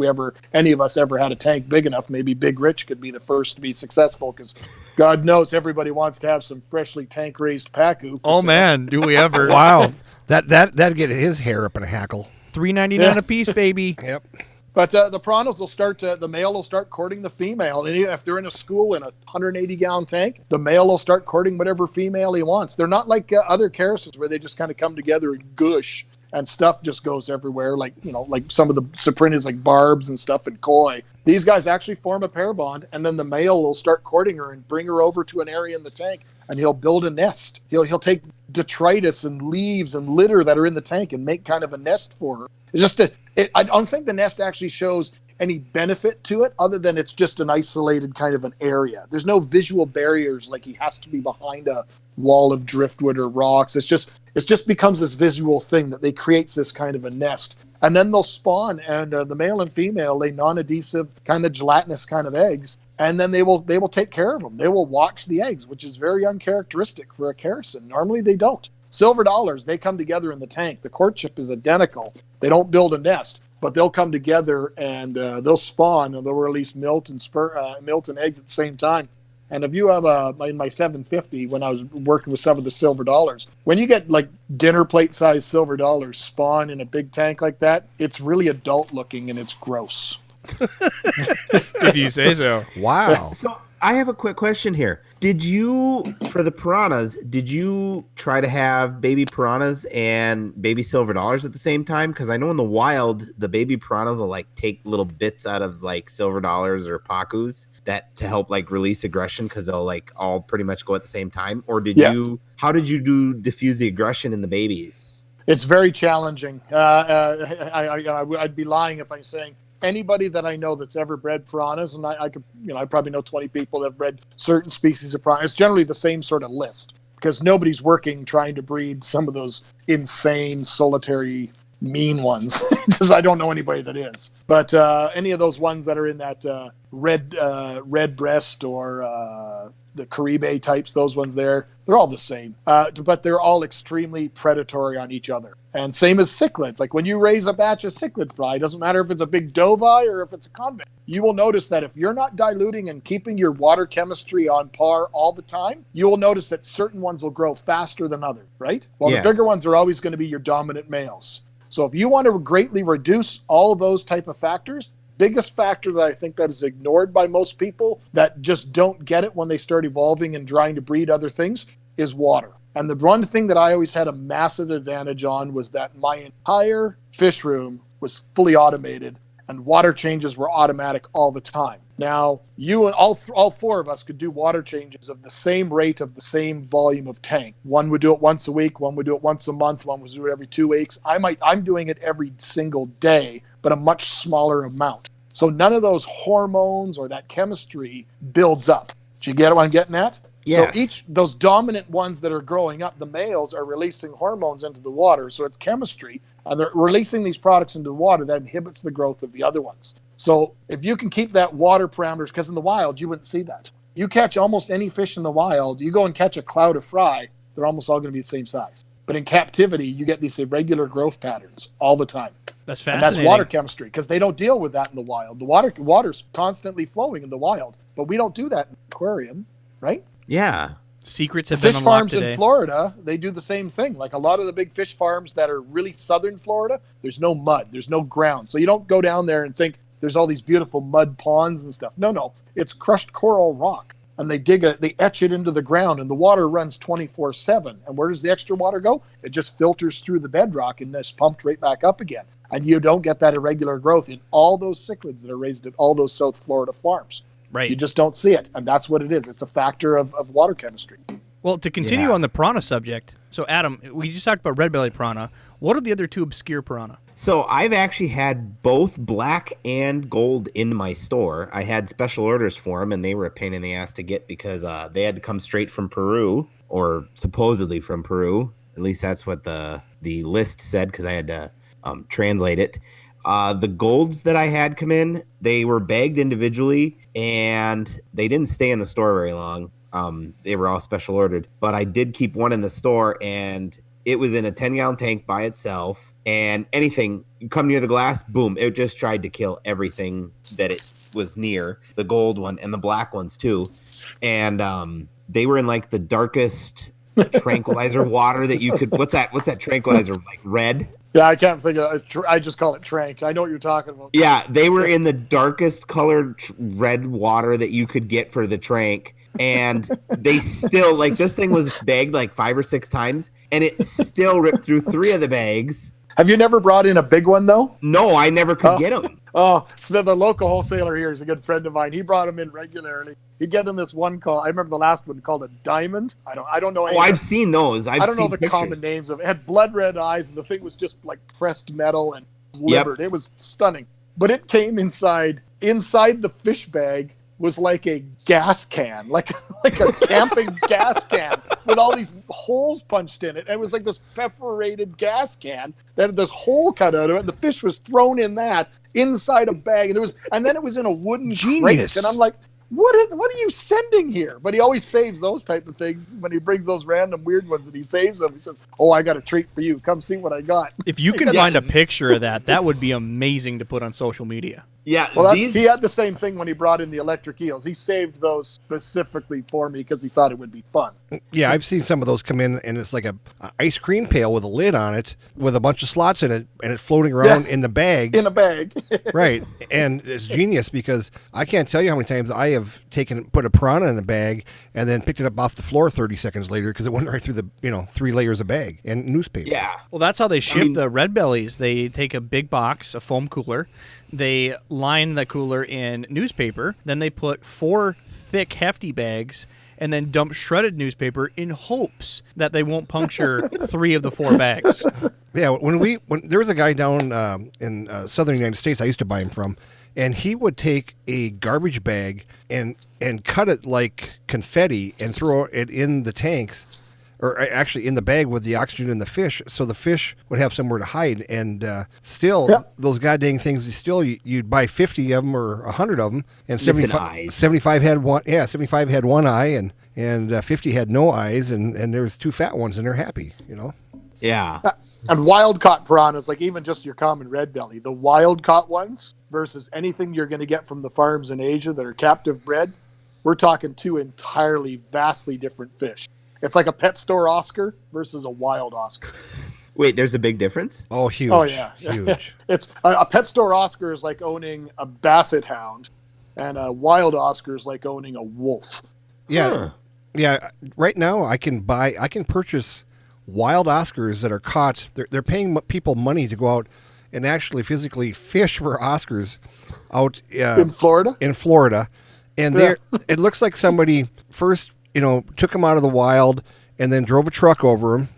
S5: any of us ever had a tank big enough. Maybe Big Rich could be the first to be successful, because God knows everybody wants to have some freshly tank raised Pacu.
S1: Oh man, do we ever?
S2: Wow. That'd get his hair up in a hackle.
S1: $3.99 a piece, baby.
S2: Yep.
S5: But the piranhas will the male will start courting the female. And even if they're in a school in a 180-gallon tank, the male will start courting whatever female he wants. They're not like other characins where they just kind of come together and gush and stuff just goes everywhere. Like some of the cyprinids like barbs and stuff and koi. These guys actually form a pair bond, and then the male will start courting her and bring her over to an area in the tank, and he'll build a nest. He'll take detritus and leaves and litter that are in the tank and make kind of a nest for her. I don't think the nest actually shows any benefit to it other than it's just an isolated kind of an area. There's no visual barriers like he has to be behind a wall of driftwood or rocks. It just becomes this visual thing that they creates this kind of a nest. And then they'll spawn, and the male and female lay non-adhesive, kind of gelatinous kind of eggs. And then they will take care of them. They will watch the eggs, which is very uncharacteristic for a characin. Normally they don't. Silver dollars, they come together in the tank. The courtship is identical. They don't build a nest, but they'll come together and they'll spawn, and they'll release milt and eggs at the same time. And if you have in my 750, when I was working with some of the silver dollars, when you get like dinner plate size silver dollars spawn in a big tank like that, it's really adult looking and it's gross.
S1: If you say so.
S2: Wow.
S3: So I have a quick question here. For the piranhas, did you try to have baby piranhas and baby silver dollars at the same time? Because I know in the wild, the baby piranhas will like take little bits out of like silver dollars or pacus that to help like release aggression, because they'll like all pretty much go at the same time. Or how did you diffuse the aggression in the babies?
S5: It's very challenging. I'd be lying if I'm saying anybody that I know that's ever bred piranhas, and I probably know 20 people that have bred certain species of piranhas. It's generally the same sort of list, because nobody's working trying to breed some of those insane, solitary, mean ones. Because I don't know anybody that is. But any of those ones that are in that red breast or the Caribe types, those ones they're all the same. But they're all extremely predatory on each other. And same as cichlids. Like when you raise a batch of cichlid fry, it doesn't matter if it's a big dovi or if it's a convict. You will notice that if you're not diluting and keeping your water chemistry on par all the time, you will notice that certain ones will grow faster than others, right? Well,
S3: Yes.
S5: The bigger ones are always going to be your dominant males. So if you want to greatly reduce all of those type of factors, biggest factor that I think that is ignored by most people that just don't get it when they start evolving and trying to breed other things is water. And the one thing that I always had a massive advantage on was that my entire fish room was fully automated and water changes were automatic all the time. Now, you and all four of us could do water changes of the same rate of the same volume of tank. One would do it once a week, one would do it once a month, one would do it every 2 weeks. I'm doing it every single day, but a much smaller amount. So none of those hormones or that chemistry builds up. Do you get what I'm getting at?
S3: Yes.
S5: So those dominant ones that are growing up, the males are releasing hormones into the water. So it's chemistry, and they're releasing these products into the water that inhibits the growth of the other ones. So if you can keep that water parameters, because in the wild, you wouldn't see that. You catch almost any fish in the wild, you go and catch a cloud of fry, they're almost all going to be the same size. But in captivity, you get these irregular growth patterns all the time.
S1: That's
S5: And
S1: fascinating.
S5: that's water chemistry, because they don't deal with that in the wild. The water's constantly flowing in the wild, but we don't do that in the aquarium, right?
S3: Yeah.
S1: Secrets have
S5: Fish
S1: been unlocked
S5: farms
S1: today.
S5: in Florida, they do the same thing. Like a lot of the big fish farms that are really southern Florida, there's no mud, there's no ground. So you don't go down there and think there's all these beautiful mud ponds and stuff. No, it's crushed coral rock. And they etch it into the ground, and the water runs 24/7. And where does the extra water go? It just filters through the bedrock and is pumped right back up again. And you don't get that irregular growth in all those cichlids that are raised at all those South Florida farms.
S1: Right.
S5: You just don't see it. And that's what it is. It's a factor of water chemistry.
S1: Well, to continue
S3: Yeah.
S1: on the piranha subject, so Adam, we just talked about red-bellied piranha. What are the other two obscure piranha?
S3: So I've actually had both black and gold in my store. I had special orders for them, and they were a pain in the ass to get because they had to come straight from Peru, or supposedly from Peru. At least that's what the list said, because I had to translate it. The golds that I had come in, they were bagged individually, and they didn't stay in the store very long. They were all special ordered, but I did keep one in the store, and it was in a 10-gallon tank by itself. And anything you come near the glass, boom, it just tried to kill everything that it was near. The gold one and the black ones too. And they were in like the darkest tranquilizer water that you could. What's that tranquilizer, like red?
S5: Yeah, I can't think of it. I just call it trank. I know what you're talking about.
S3: Yeah, they were in the darkest colored red water that you could get for the trank. And they still, like, this thing was bagged like 5 or 6 times, and it still ripped through 3 of the bags.
S5: Have you never brought in a big one, though?
S3: No, I never could get them.
S5: Oh, Smith, the local wholesaler here is a good friend of mine. He brought them in regularly. He'd get in this one called, I remember the last one called a diamond. I don't know.
S3: Oh, I've seen those. I
S5: don't know the common names of it. It had blood red eyes, and the thing was just like pressed metal and livered. It was stunning. But it came inside the fish bag was like a gas can, like a camping gas can with all these holes punched in it. And it was like this perforated gas can that had this hole cut out of it. And the fish was thrown in that inside a bag, and then it was in a wooden
S1: Genius.
S5: crate. And I'm like, what are you sending here? But he always saves those type of things when he brings those random weird ones, and he saves them. He says, "Oh, I got a treat for you. Come see what I got."
S1: If you can find a picture of that would be amazing to put on social media.
S3: Yeah,
S5: Well, he had the same thing when he brought in the electric eels. He saved those specifically for me because he thought it would be fun.
S2: Yeah, I've seen some of those come in, and it's like a ice cream pail with a lid on it, with a bunch of slots in it, and it's floating around in the bag.
S5: In a bag.
S2: Right, and it's genius because I can't tell you how many times I have put a piranha in a bag and then picked it up off the floor 30 seconds later because it went right through the 3 layers of bag and newspaper.
S3: Yeah.
S1: Well, that's how they ship the red bellies. They take a big box, a foam cooler. They line the cooler in newspaper. Then they put 4 thick, hefty bags and then dump shredded newspaper in hopes that they won't puncture 3 of the 4 bags.
S2: Yeah, when there was a guy down in southern United States I used to buy him from, and he would take a garbage bag and cut it like confetti and throw it in the tanks, or actually in the bag with the oxygen in the fish, so the fish would have somewhere to hide. And those goddamn things, you'd buy 50 of them or 100 of them, and 75 had one. Yeah, 75 had one eye, and 50 had no eyes, and there was 2 fat ones, and they're happy,
S3: Yeah.
S5: And wild caught piranhas, like even just your common red belly, the wild caught ones versus anything you're going to get from the farms in Asia that are captive bred, we're talking 2 entirely, vastly different fish. It's like a pet store Oscar versus a wild Oscar.
S3: Wait, there's a big difference?
S2: Oh, huge.
S5: Oh yeah,
S2: Huge.
S5: It's a pet store Oscar is like owning a basset hound, and a wild Oscar is like owning a wolf.
S2: Yeah.
S3: Huh.
S2: Yeah. Right now, I can purchase wild Oscars that are caught. They're paying people money to go out and actually physically fish for Oscars out
S5: In Florida?
S2: In Florida, and
S5: Yeah.
S2: it looks like somebody first, took them out of the wild and then drove a truck over them.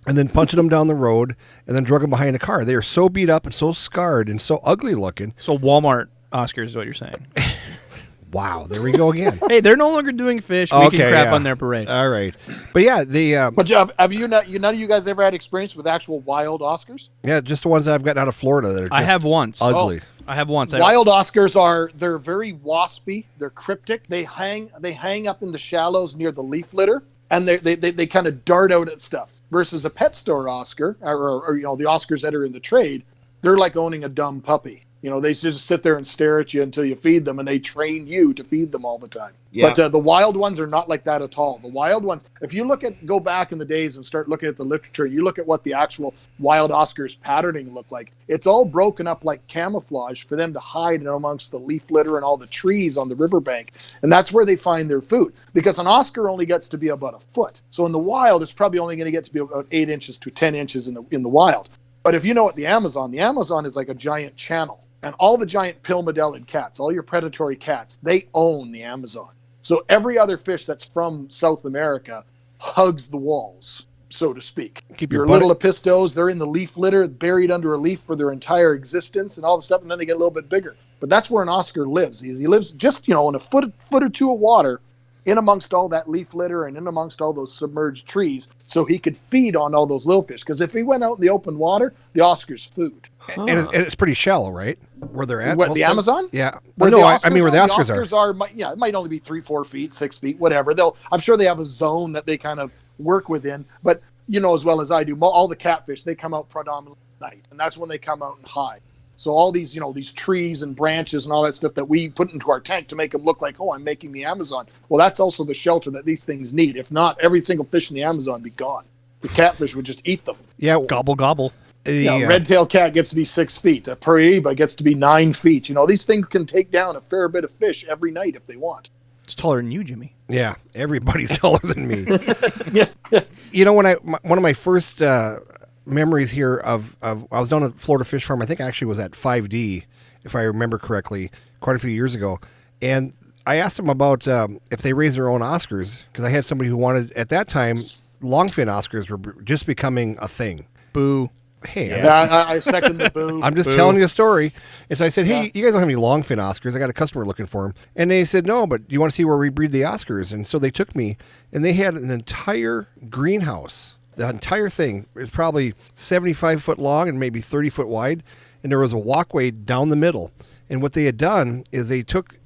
S2: And then punted them down the road, and then drug them behind a car. They are so beat up and so scarred and so ugly looking.
S1: So Walmart Oscars is what you're saying.
S2: Wow, there we go again.
S1: Hey, they're no longer doing fish. We can crap on their parade.
S2: All right, but yeah,
S5: But have you not? None of you guys ever had experience with actual wild Oscars?
S2: yeah, just the ones that I've gotten out of Florida that are just
S1: I have once.
S2: ugly.
S1: I have once.
S5: Wild Oscars they're very waspy. They're cryptic. They hang up in the shallows near the leaf litter, and they kind of dart out at stuff. Versus a pet store Oscar, or the Oscars that are in the trade, they're like owning a dumb puppy. They just sit there and stare at you until you feed them, and they train you to feed them all the time.
S3: Yeah.
S5: But the wild ones are not like that at all. The wild ones, if you go back in the days and start looking at the literature, you look at what the actual wild Oscars patterning looked like. It's all broken up like camouflage for them to hide in amongst the leaf litter and all the trees on the riverbank. And that's where they find their food. Because an Oscar only gets to be about a foot. So in the wild, it's probably only going to get to be about 8 inches to 10 inches in the wild. But if you know what the Amazon is like a giant channel. And all the giant pilmodellid cats, all your predatory cats, they own the Amazon. So every other fish that's from South America hugs the walls, so to speak.
S2: Keep
S5: your
S2: your
S5: little apistos, they're in the leaf litter, buried under a leaf for their entire existence and all the stuff, and then they get a little bit bigger. But that's where an Oscar lives. He lives just, in a foot or two of water, in amongst all that leaf litter and in amongst all those submerged trees, so he could feed on all those little fish. Because if he went out in the open water, the Oscar's food.
S2: And it's pretty shallow, right? Where they're at.
S5: What, the Amazon?
S2: Yeah.
S5: Where
S2: Well, no,
S5: the
S2: I mean where the Oscars are.
S5: It might only be 3-4 feet, 6 feet, whatever. I'm sure they have a zone that they kind of work within. But as well as I do, all the catfish, they come out predominantly at night, and that's when they come out and hide. So all these, these trees and branches and all that stuff that we put into our tank to make them look like, oh, I'm making the Amazon. Well, that's also the shelter that these things need. If not, every single fish in the Amazon would be gone. The catfish would just eat them.
S2: Yeah.
S1: Gobble, gobble.
S5: Red-tailed cat gets to be 6 feet. A Paraíba gets to be 9 feet. These things can take down a fair bit of fish every night if they want.
S1: It's taller than you, Jimmy.
S2: Yeah, everybody's taller than me.
S5: Yeah.
S2: One of my first memories here of I was down at Florida Fish Farm. I think I actually was at 5D, if I remember correctly, quite a few years ago. And I asked them about if they raise their own Oscars, because I had somebody who wanted, at that time, longfin Oscars were just becoming a thing.
S1: Boo.
S2: Hey,
S5: I second the boo.
S2: I'm just telling you a story. And so I said, hey, you guys don't have any longfin Oscars. I got a customer looking for them. And they said, no, but you want to see where we breed the Oscars? And so they took me, and they had an entire greenhouse. The entire thing is probably 75 foot long and maybe 30 foot wide. And there was a walkway down the middle. And what they had done is they took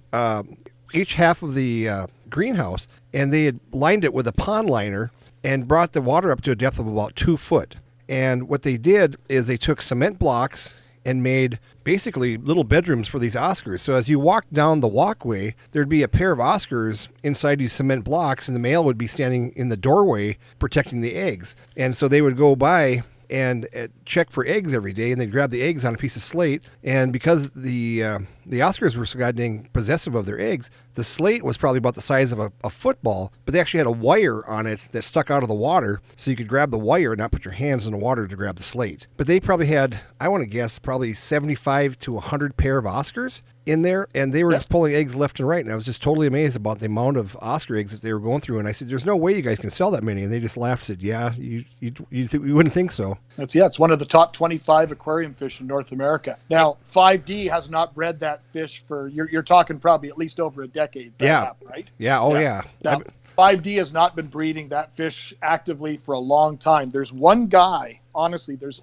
S2: each half of the greenhouse, and they had lined it with a pond liner and brought the water up to a depth of about 2 foot. And what they did is they took cement blocks and made basically little bedrooms for these Oscars. So as you walk down the walkway, there'd be a pair of Oscars inside these cement blocks, and the male would be standing in the doorway protecting the eggs. And so they would go by and check for eggs every day, and they'd grab the eggs on a piece of slate. And because the Oscars were so goddamn possessive of their eggs, the slate was probably about the size of a football, but they actually had a wire on it that stuck out of the water, so you could grab the wire and not put your hands in the water to grab the slate. But they probably had, I want to guess, probably 75 to 100 pair of Oscars in there, and they were just pulling eggs left and right. And I was just totally amazed about the amount of Oscar eggs that they were going through. And I said, "There's no way you guys can sell that many." And they just laughed and said, "Yeah, you wouldn't think so."
S5: It's one of the top 25 aquarium fish in North America. Now, 5D has not bred that fish for you're talking probably at least over a decade. Right?
S2: Yeah. Oh yeah.
S5: Now, 5D has not been breeding that fish actively for a long time. There's one guy, there's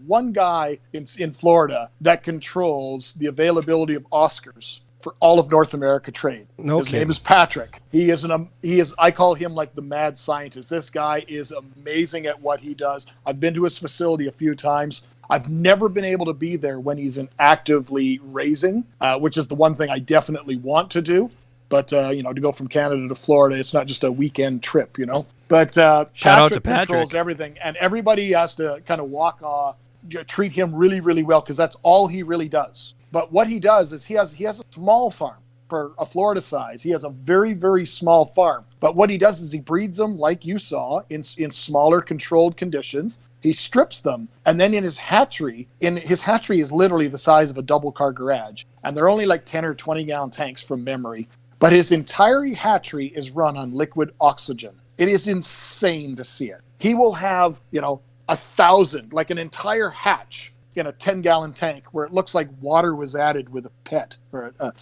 S5: one guy in Florida that controls the availability of Oscars for all of North America trade. His name is Patrick. He is I call him like the mad scientist. This guy is amazing at what he does. I've been to his facility a few times. I've never been able to be there when he's in actively raising, which is the one thing I definitely want to do. But, to go from Canada to Florida, it's not just a weekend trip, But
S1: Shout out to
S5: controls
S1: Patrick.
S5: everything, and everybody has to kind of treat him really, really well, because that's all he really does. But what he does is he has a small farm. For a Florida size, he has a very, very small farm. But what he does is he breeds them, like you saw, in smaller controlled conditions. He strips them, and then his hatchery is literally the size of a double car garage, and they're only like 10 or 20 gallon tanks from memory. But his entire hatchery is run on liquid oxygen. It is insane to see it. He will have 1,000, like an entire hatch, in a 10-gallon tank where it looks like water was added with a pet or a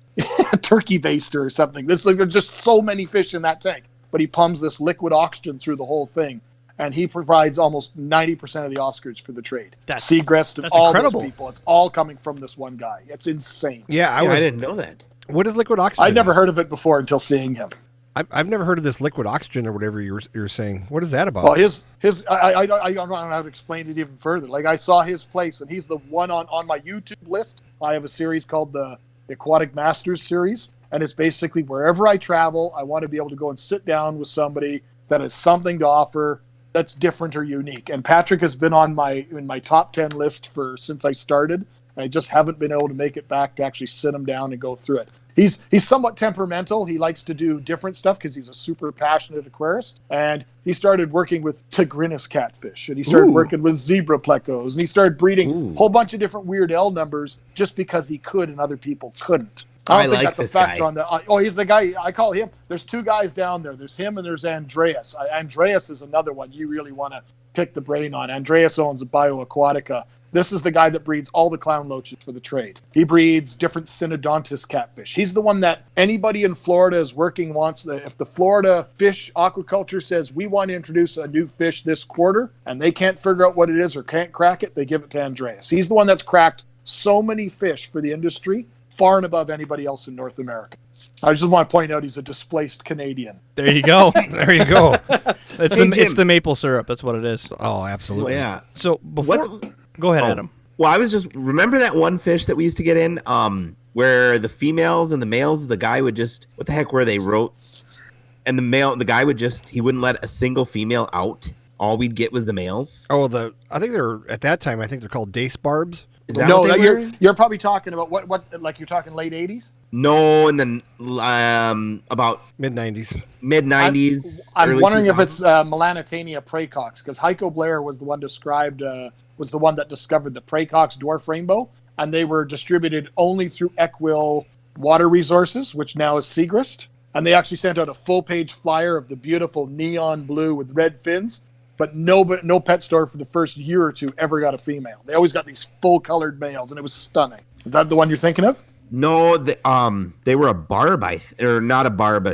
S5: turkey baster or something. There's just so many fish in that tank. But he pumps this liquid oxygen through the whole thing, and he provides almost 90% of the Oscars for the trade. Seagrass and all
S1: incredible.
S5: those people. It's all coming from this one guy. It's insane.
S2: Yeah,
S3: I didn't know that.
S2: What is liquid oxygen?
S5: I'd never heard of it before until seeing him.
S2: I've never heard of this liquid oxygen or whatever you're saying. What is that about?
S5: Well, I don't know how to explain it even further. Like, I saw his place, and he's the one on my YouTube list. I have a series called the Aquatic Masters series, and it's basically wherever I travel, I want to be able to go and sit down with somebody that has something to offer that's different or unique. And Patrick has been in my top 10 list since I started. I just haven't been able to make it back to actually sit him down and go through it. He's somewhat temperamental. He likes to do different stuff because he's a super passionate aquarist. And he started working with tigrinus catfish, and he started working with zebra plecos, and he started breeding a whole bunch of different weird L numbers just because he could and other people couldn't. I don't think that's a factor on the. He's the guy. I call him. There's two guys down there. There's him and there's Andreas. Andreas is another one you really want to pick the brain on. Andreas owns a BioAquatica. This is the guy that breeds all the clown loaches for the trade. He breeds different synodontis catfish. He's the one that anybody in Florida is working wants. If the Florida fish aquaculture says, we want to introduce a new fish this quarter, and they can't figure out what it is or can't crack it, they give it to Andreas. He's the one that's cracked so many fish for the industry, far and above anybody else in North America. I just want to point out he's a displaced Canadian.
S1: There you go.
S2: There you go.
S1: It's the maple syrup. That's what it is.
S2: Oh, absolutely.
S3: Well, yeah.
S1: So before... Go ahead, Adam.
S3: Well, I was just remember that one fish that we used to get in, where the females and the males, the guy would just what the heck were they wrote, and the guy would just he wouldn't let a single female out. All we'd get was the males.
S2: Oh, I think they're at that time. I think they're called dace barbs.
S3: Is that
S5: No,
S3: what they were?
S5: you're probably talking about what like you're talking late 80s?
S3: No, and then about
S2: Mid 90s.
S3: mid 90s.
S5: I'm wondering if it's Melanitania praecox, because Heiko Blair was the one that discovered the praecox dwarf rainbow, and they were distributed only through Equil Water Resources, which now is Seagrist. And they actually sent out a full-page flyer of the beautiful neon blue with red fins, but no pet store for the first year or two ever got a female. They always got these full-colored males, and it was stunning. Is that the one you're thinking of?
S3: No, they were a barb, or not a barb,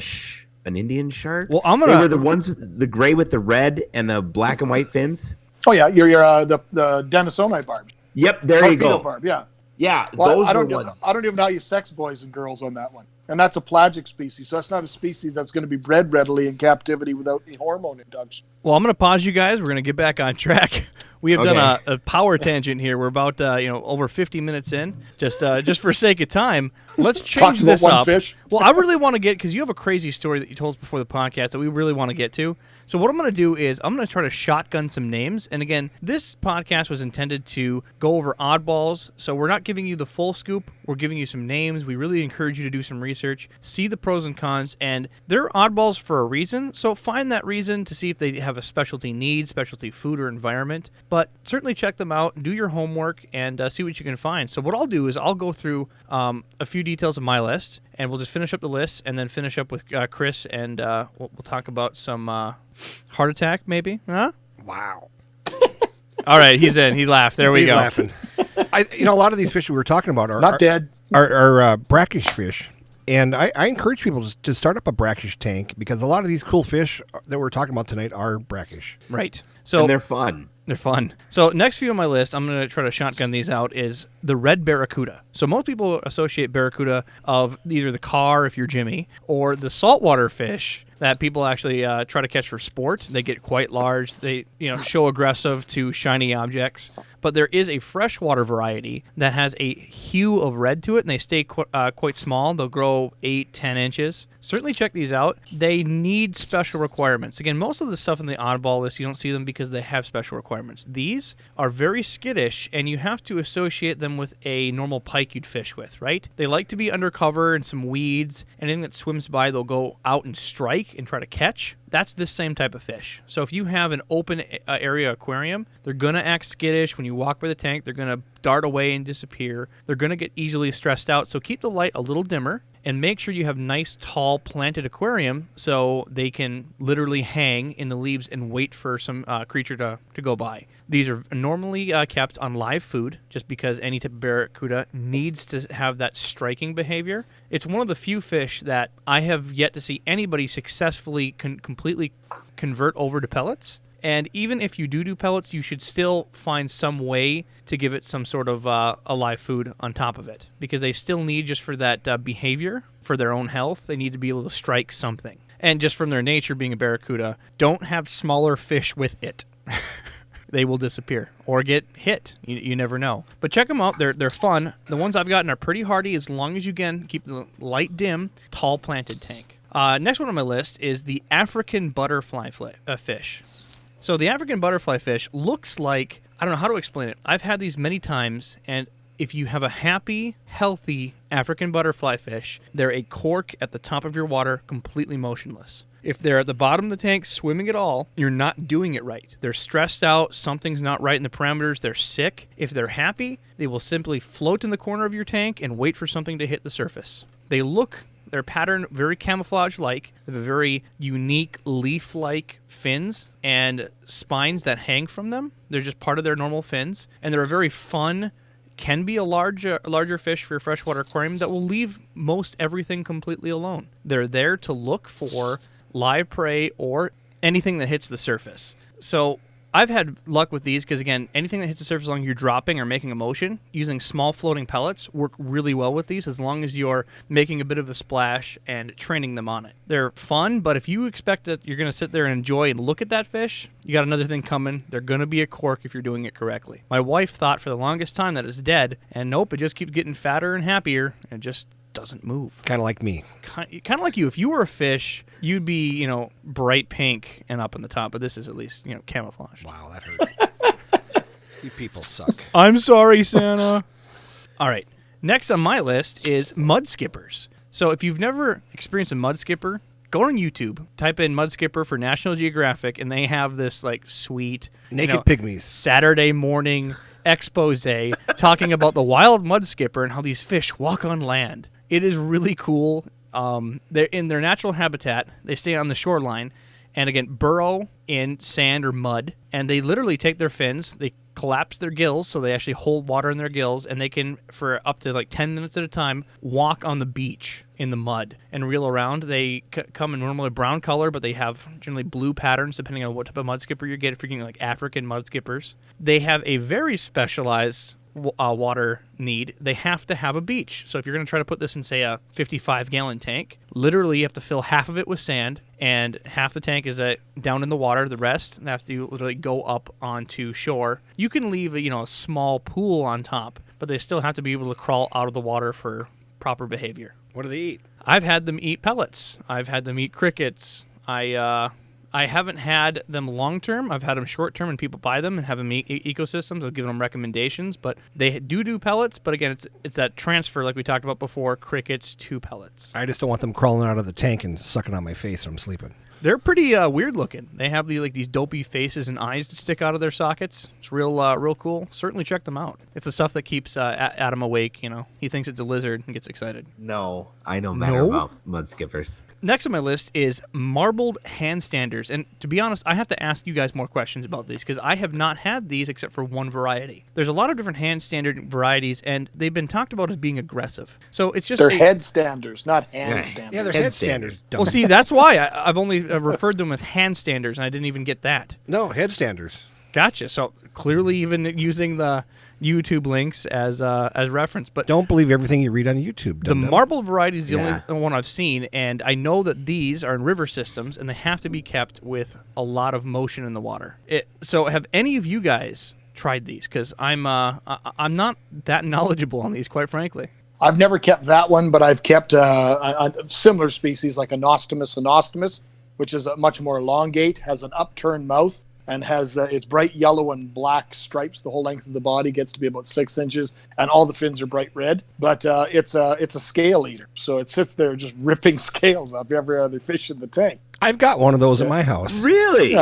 S3: an Indian shark.
S1: Well,
S3: They were the ones with the gray with the red and the black and white fins.
S5: Oh yeah, you're the Denisonii barb.
S3: Yep, there you go.
S5: Torpedo barb, yeah.
S3: Yeah,
S5: Well,
S3: those
S5: I
S3: were
S5: don't
S3: ones.
S5: I don't even know how you sex boys and girls on that one. And that's a pelagic species, so that's not a species that's going to be bred readily in captivity without the hormone induction.
S1: Well, I'm going to pause you guys. We're going to get back on track. We have done a power tangent here. We're about over 50 minutes in. Just for sake of time, let's change this
S5: one
S1: up.
S5: fish.
S1: Well, I really want to get, because you have a crazy story that you told us before the podcast that we really want to get to. So what I'm going to do is I'm going to try to shotgun some names. And again, this podcast was intended to go over oddballs. So we're not giving you the full scoop. We're giving you some names. We really encourage you to do some research, see the pros and cons, and they're oddballs for a reason. So find that reason to see if they have a specialty need, specialty food or environment. But certainly check them out, do your homework, and see what you can find. So what I'll do is I'll go through a few details of my list, and we'll just finish up the list, and then finish up with Chris, and we'll talk about some heart attack, maybe. Huh?
S2: Wow.
S1: All right, he's in. He laughed. There we
S2: He's
S1: go.
S2: laughing. A lot of these fish we were talking about are
S5: Not dead.
S2: are brackish fish. And I encourage people to start up a brackish tank, because a lot of these cool fish that we're talking about tonight are brackish.
S1: Right. So
S3: And they're fun.
S1: They're fun. So next few on my list, I'm going to try to shotgun these out, is the red barracuda. So most people associate barracuda of either the car, if you're Jimmy, or the saltwater fish that people actually try to catch for sport. They get quite large. They show aggressive to shiny objects. But there is a freshwater variety that has a hue of red to it, and they stay quite small. They'll grow 8-10 inches. Certainly check these out. They need special requirements. Again, most of the stuff in the oddball list, you don't see them because they have special requirements. These are very skittish, and you have to associate them with a normal pike you'd fish with, right? They like to be undercover in some weeds. Anything that swims by, they'll go out and strike and try to catch. That's this same type of fish. So if you have an open area aquarium, they're going to act skittish. When you walk by the tank, they're going to dart away and disappear. They're going to get easily stressed out. So keep the light a little dimmer and make sure you have nice, tall, planted aquarium so they can literally hang in the leaves and wait for some creature to go by. These are normally kept on live food just because any type of barracuda needs to have that striking behavior. It's one of the few fish that I have yet to see anybody successfully completely convert over to pellets. And even if you do pellets, you should still find some way to give it some sort of a live food on top of it, because they still need, just for that behavior, for their own health, they need to be able to strike something. And just from their nature, being a barracuda, don't have smaller fish with it. They will disappear or get hit. You never know. But check them out. They're fun. The ones I've gotten are pretty hardy as long as you can keep the light dim, tall planted tank. Next one on my list is the African butterfly fish. So the African butterfly fish looks like, I don't know how to explain it. I've had these many times, and if you have a happy, healthy African butterfly fish, they're a cork at the top of your water, completely motionless. If they're at the bottom of the tank swimming at all, you're not doing it right. They're stressed out, something's not right in the parameters, they're sick. If they're happy, they will simply float in the corner of your tank and wait for something to hit the surface. Their pattern very camouflage-like. They have a very unique leaf-like fins and spines that hang from them. They're just part of their normal fins, and they're a very fun, can be a larger fish for your freshwater aquarium that will leave most everything completely alone. They're there to look for live prey or anything that hits the surface. So I've had luck with these because, again, anything that hits the surface as long as you're dropping or making a motion, using small floating pellets work really well with these as long as you're making a bit of a splash and training them on it. They're fun, but if you expect that you're going to sit there and enjoy and look at that fish, you got another thing coming. They're going to be a cork if you're doing it correctly. My wife thought for the longest time that it's dead, and nope, it just keeps getting fatter and happier and just doesn't move.
S2: Kind of like me.
S1: Kind of like you. If you were a fish, you'd be, bright pink and up on the top, but this is at least, camouflage.
S2: Wow, that hurt. You people suck.
S1: I'm sorry, Santa. All right. Next on my list is mud skippers. So if you've never experienced a mud skipper, go on YouTube, type in mud skipper for National Geographic, and they have this sweet
S2: Naked pygmies
S1: Saturday morning expose talking about the wild mud skipper and how these fish walk on land. It is really cool. They're in their natural habitat. They stay on the shoreline and, again, burrow in sand or mud. And they literally take their fins, they collapse their gills, so they actually hold water in their gills, and they can, for up to 10 minutes at a time, walk on the beach in the mud and reel around. They come in normally brown color, but they have generally blue patterns depending on what type of mud skipper you get. If you're getting African mud skippers, they have a very specialized water need. They have to have a beach. So if you're going to try to put this in, say, a 55-gallon tank, literally you have to fill half of it with sand, and half the tank is down in the water. The rest have to literally go up onto shore. You can leave a small pool on top, but they still have to be able to crawl out of the water for proper behavior.
S2: What do they eat?
S1: I've had them eat pellets. I've had them eat crickets. I haven't had them long-term. I've had them short-term, and people buy them and have them eat ecosystems. I've given them recommendations, but they do pellets. But again, it's that transfer, like we talked about before, crickets to pellets.
S2: I just don't want them crawling out of the tank and sucking on my face when I'm sleeping.
S1: They're pretty weird looking. They have these dopey faces and eyes that stick out of their sockets. It's real cool. Certainly check them out. It's the stuff that keeps Adam awake. He thinks it's a lizard and gets excited.
S3: No, I know better about mud skippers.
S1: Next on my list is marbled handstanders. And to be honest, I have to ask you guys more questions about these because I have not had these except for one variety. There's a lot of different handstander varieties, and they've been talked about as being aggressive. So it's just...
S5: They're headstanders, not handstanders.
S2: Yeah, they're headstanders.
S1: Well, see, that's why I've only referred to them as handstanders, and I didn't even get that.
S2: No, headstanders.
S1: Gotcha. So clearly even using the YouTube links as reference. But
S2: Don't believe everything you read on YouTube.
S1: the
S2: dum-dum.
S1: marble variety is the
S3: Yeah.
S1: only one I've seen, and I know that these are in river systems, and they have to be kept with a lot of motion in the water. So have any of you guys tried these? Because I'm not that knowledgeable on these, quite frankly.
S5: I've never kept that one, but I've kept a similar species like Anostomus, which is a much more elongate, has an upturned mouth, and has it's bright yellow and black stripes. The whole length of the body gets to be about 6 inches, and all the fins are bright red. But it's a scale eater, so it sits there just ripping scales off every other fish in the tank.
S2: I've got one of those at my house.
S3: Really?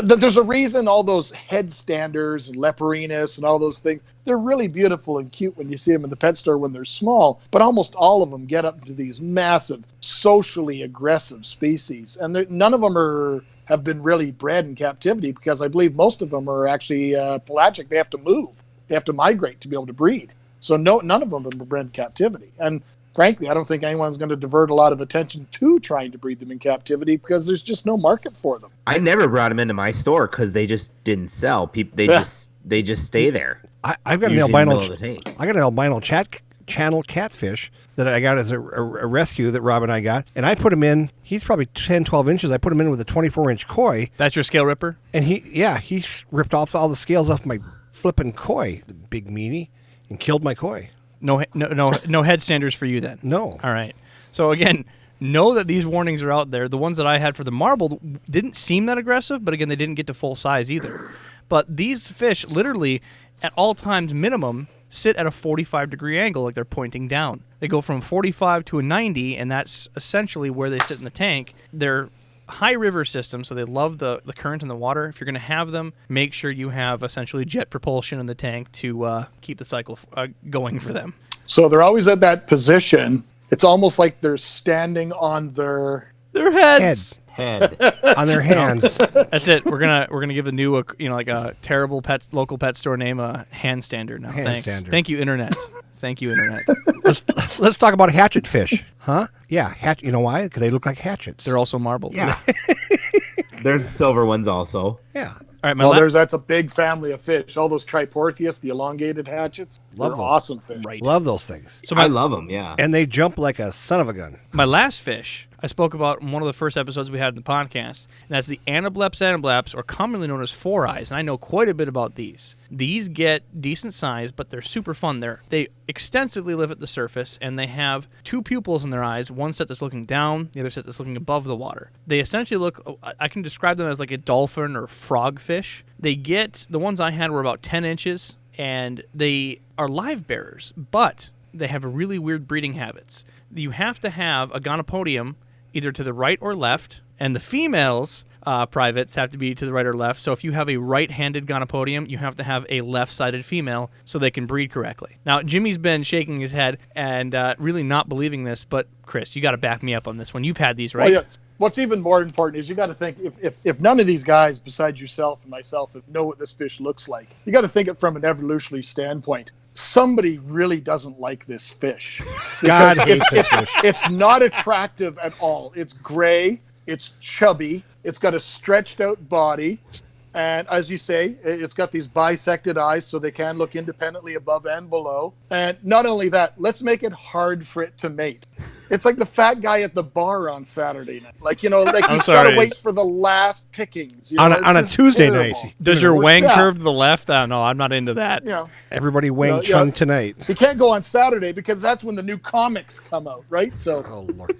S5: There's a reason all those headstanders and Leperinus and all those things, they're really beautiful and cute when you see them in the pet store when they're small, but almost all of them get up to these massive, socially aggressive species. And none of them have been really bred in captivity, because I believe most of them are actually pelagic. They have to move. They have to migrate to be able to breed. So none of them have been bred in captivity. And frankly, I don't think anyone's going to divert a lot of attention to trying to breed them in captivity, because there's just no market for them.
S3: I never brought them into my store because they just didn't sell. They just stay there.
S2: I've got an
S3: Usually in the
S2: albino.
S3: middle of the tank.
S2: I got an albino channel catfish that I got as a rescue that Rob and I got, and I put him in. He's probably 10, 12 inches. I put him in with a 24-inch koi,
S1: That's your scale ripper?
S2: and he ripped off all the scales off my flipping koi, the big meanie, and killed my koi.
S1: No headstanders for you then.
S2: No.
S1: All right. So again, know that these warnings are out there. The ones that I had for the marble didn't seem that aggressive, but again, they didn't get to full size either. But these fish literally, at all times minimum, sit at a 45-degree angle, like they're pointing down. They go from 45 to a 90, and that's essentially where they sit in the tank. They're high river system, so they love the current in the water. If you're going to have them, make sure you have essentially jet propulsion in the tank to keep the cycle going for them.
S5: So they're always at that position. It's almost like they're standing on their
S1: heads.
S3: Head.
S2: On their hands.
S1: That's it. We're gonna give the new like a terrible local pet store name a handstander now. Thanks.
S2: Handstander.
S1: Thank you, internet. Thank you, internet.
S2: Let's talk about hatchet fish, huh? Yeah, you know why? Because they look like hatchets.
S1: They're also marbled.
S2: Yeah,
S3: There's silver ones also.
S2: yeah.
S1: All right,
S5: that's a big family of fish. All those Triportheus, the elongated hatchets,
S2: Love
S5: they're
S2: those.
S5: awesome fish.
S1: right.
S2: Love those things.
S1: So
S3: I love them, yeah.
S2: And they jump like a son of a gun.
S1: my last fish I spoke about in one of the first episodes we had in the podcast, and that's the Anableps, or commonly known as four eyes, and I know quite a bit about these. These get decent size, but they're super fun. They extensively live at the surface, and they have two pupils in their eyes, one set that's looking down, the other set that's looking above the water. They essentially look, I can describe them as like a dolphin or frog fish. The ones I had were about 10 inches, and they are live bearers, but they have really weird breeding habits. You have to have a gonopodium either to the right or left, and the females, privates, have to be to the right or left. So if you have a right-handed gonopodium, you have to have a left-sided female so they can breed correctly. Now, Jimmy's been shaking his head and really not believing this, but Chris, you got to back me up on this one. You've had these, right?
S5: Well, yeah. What's even more important is you got to think, if none of these guys besides yourself and myself know what this fish looks like, you got to think it from an evolutionary standpoint. Somebody really doesn't like this fish.
S2: God hates this fish.
S5: It's not attractive at all. It's gray. It's chubby. It's got a stretched out body. And as you say, it's got these bisected eyes so they can look independently above and below. And not only that, let's make it hard for it to mate. It's like the fat guy at the bar on Saturday night. Like, you've got to wait for the last pickings.
S2: On a Tuesday
S5: terrible.
S2: night.
S1: Does your wang
S5: Yeah.
S1: curve to the left? No, I'm not into that.
S2: Everybody Wang
S5: Yeah,
S2: Chung
S5: yeah.
S2: tonight.
S5: You can't go on Saturday because that's when the new comics come out, right? So
S2: Oh, Lord.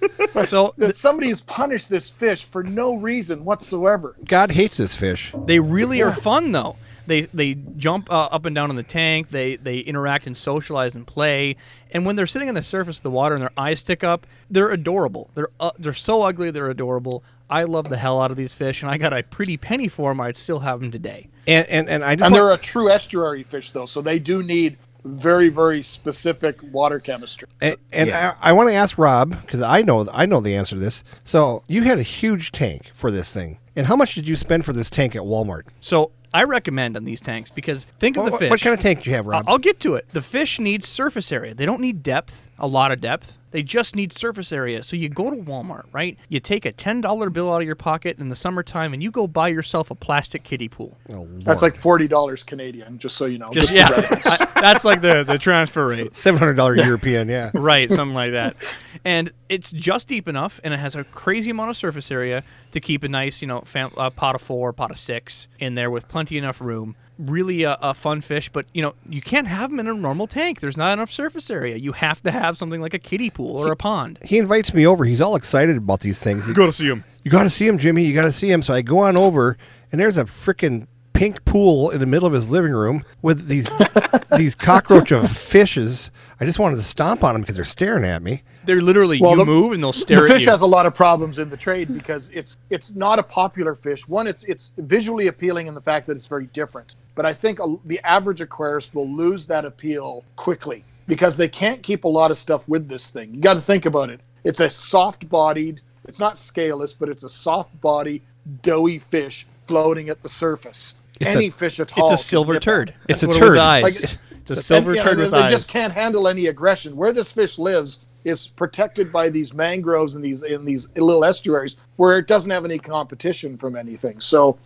S1: So
S5: somebody has punished this fish for no reason whatsoever.
S2: God hates this fish.
S1: they really are fun, though. They jump up and down in the tank. They interact and socialize and play. And when they're sitting on the surface of the water and their eyes stick up, they're adorable. They're so ugly, they're adorable. I love the hell out of these fish, and I got a pretty penny for them. I'd still have them today.
S2: And I just
S5: And they're a true estuary fish, though, so they do need very, very specific water chemistry.
S2: And
S3: Yes.
S2: I want to ask Rob, because I know the answer to this. So you had a huge tank for this thing, and how much did you spend for this tank at Walmart?
S1: So I recommend on these tanks because think of the fish.
S2: What kind of tank do you have, Rob?
S1: I'll get to it. The fish need surface area. They don't need depth, a lot of depth. They just need surface area. So you go to Walmart, right? You take a $10 bill out of your pocket in the summertime and you go buy yourself a plastic kiddie pool.
S2: Oh, Lord.
S5: That's like $40 Canadian, just so you know.
S1: Just,
S5: for
S1: yeah,
S5: reference.
S1: that's like the transfer rate.
S2: $700 European, yeah.
S1: Right, something like that. And it's just deep enough, and it has a crazy amount of surface area to keep a nice, pot of 4, pot of 6 in there with plenty enough room. Really a fun fish, but you can't have them in a normal tank. There's not enough surface area. You have to have something like a kiddie pool or a pond.
S2: He invites me over. He's all excited about these things.
S1: Go to see him.
S2: You got to see him, Jimmy. You got to see him. So I go on over, and there's a freaking pink pool in the middle of his living room with these cockroach of fishes. I just wanted to stomp on them because they're staring at me.
S1: They're literally, move and they'll stare at you.
S5: The fish has a lot of problems in the trade because it's not a popular fish. One, it's visually appealing in the fact that it's very different. But I think the average aquarist will lose that appeal quickly because they can't keep a lot of stuff with this thing. You got to think about it. It's a soft-bodied, it's not scaleless, but it's a soft-bodied, doughy fish floating at the surface. Any fish at all.
S1: It's a silver turd.
S2: It's a
S1: With
S2: turd.
S1: eyes. It's a silver turd with
S5: they
S1: eyes.
S5: They just can't handle any aggression. Where this fish lives is protected by these mangroves and these little estuaries where it doesn't have any competition from anything. So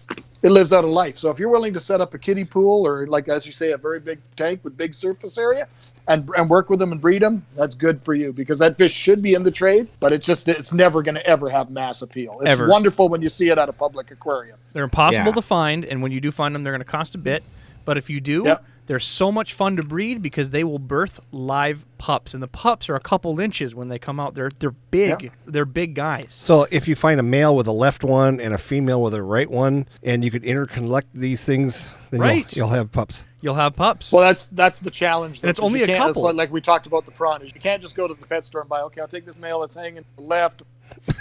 S5: it lives out of life. So if you're willing to set up a kiddie pool or, like, as you say, a very big tank with big surface area and work with them and breed them, that's good for you because that fish should be in the trade, but it's never going to ever have mass appeal. It's wonderful when you see it at a public aquarium.
S1: They're impossible to find, and when you do find them, they're going to cost a bit. But if you do, they're so much fun to breed because they will birth live pups, and the pups are a couple inches when they come out. They're big. Yeah. They're big guys.
S2: So if you find a male with a left one and a female with a right one, and you could interconnect these things, then you'll have pups.
S1: You'll have pups.
S5: Well, that's the challenge.
S1: And it's only a couple.
S5: Like we talked about the prawn. You can't just go to the pet store and buy, okay, I'll take this male that's hanging to the left,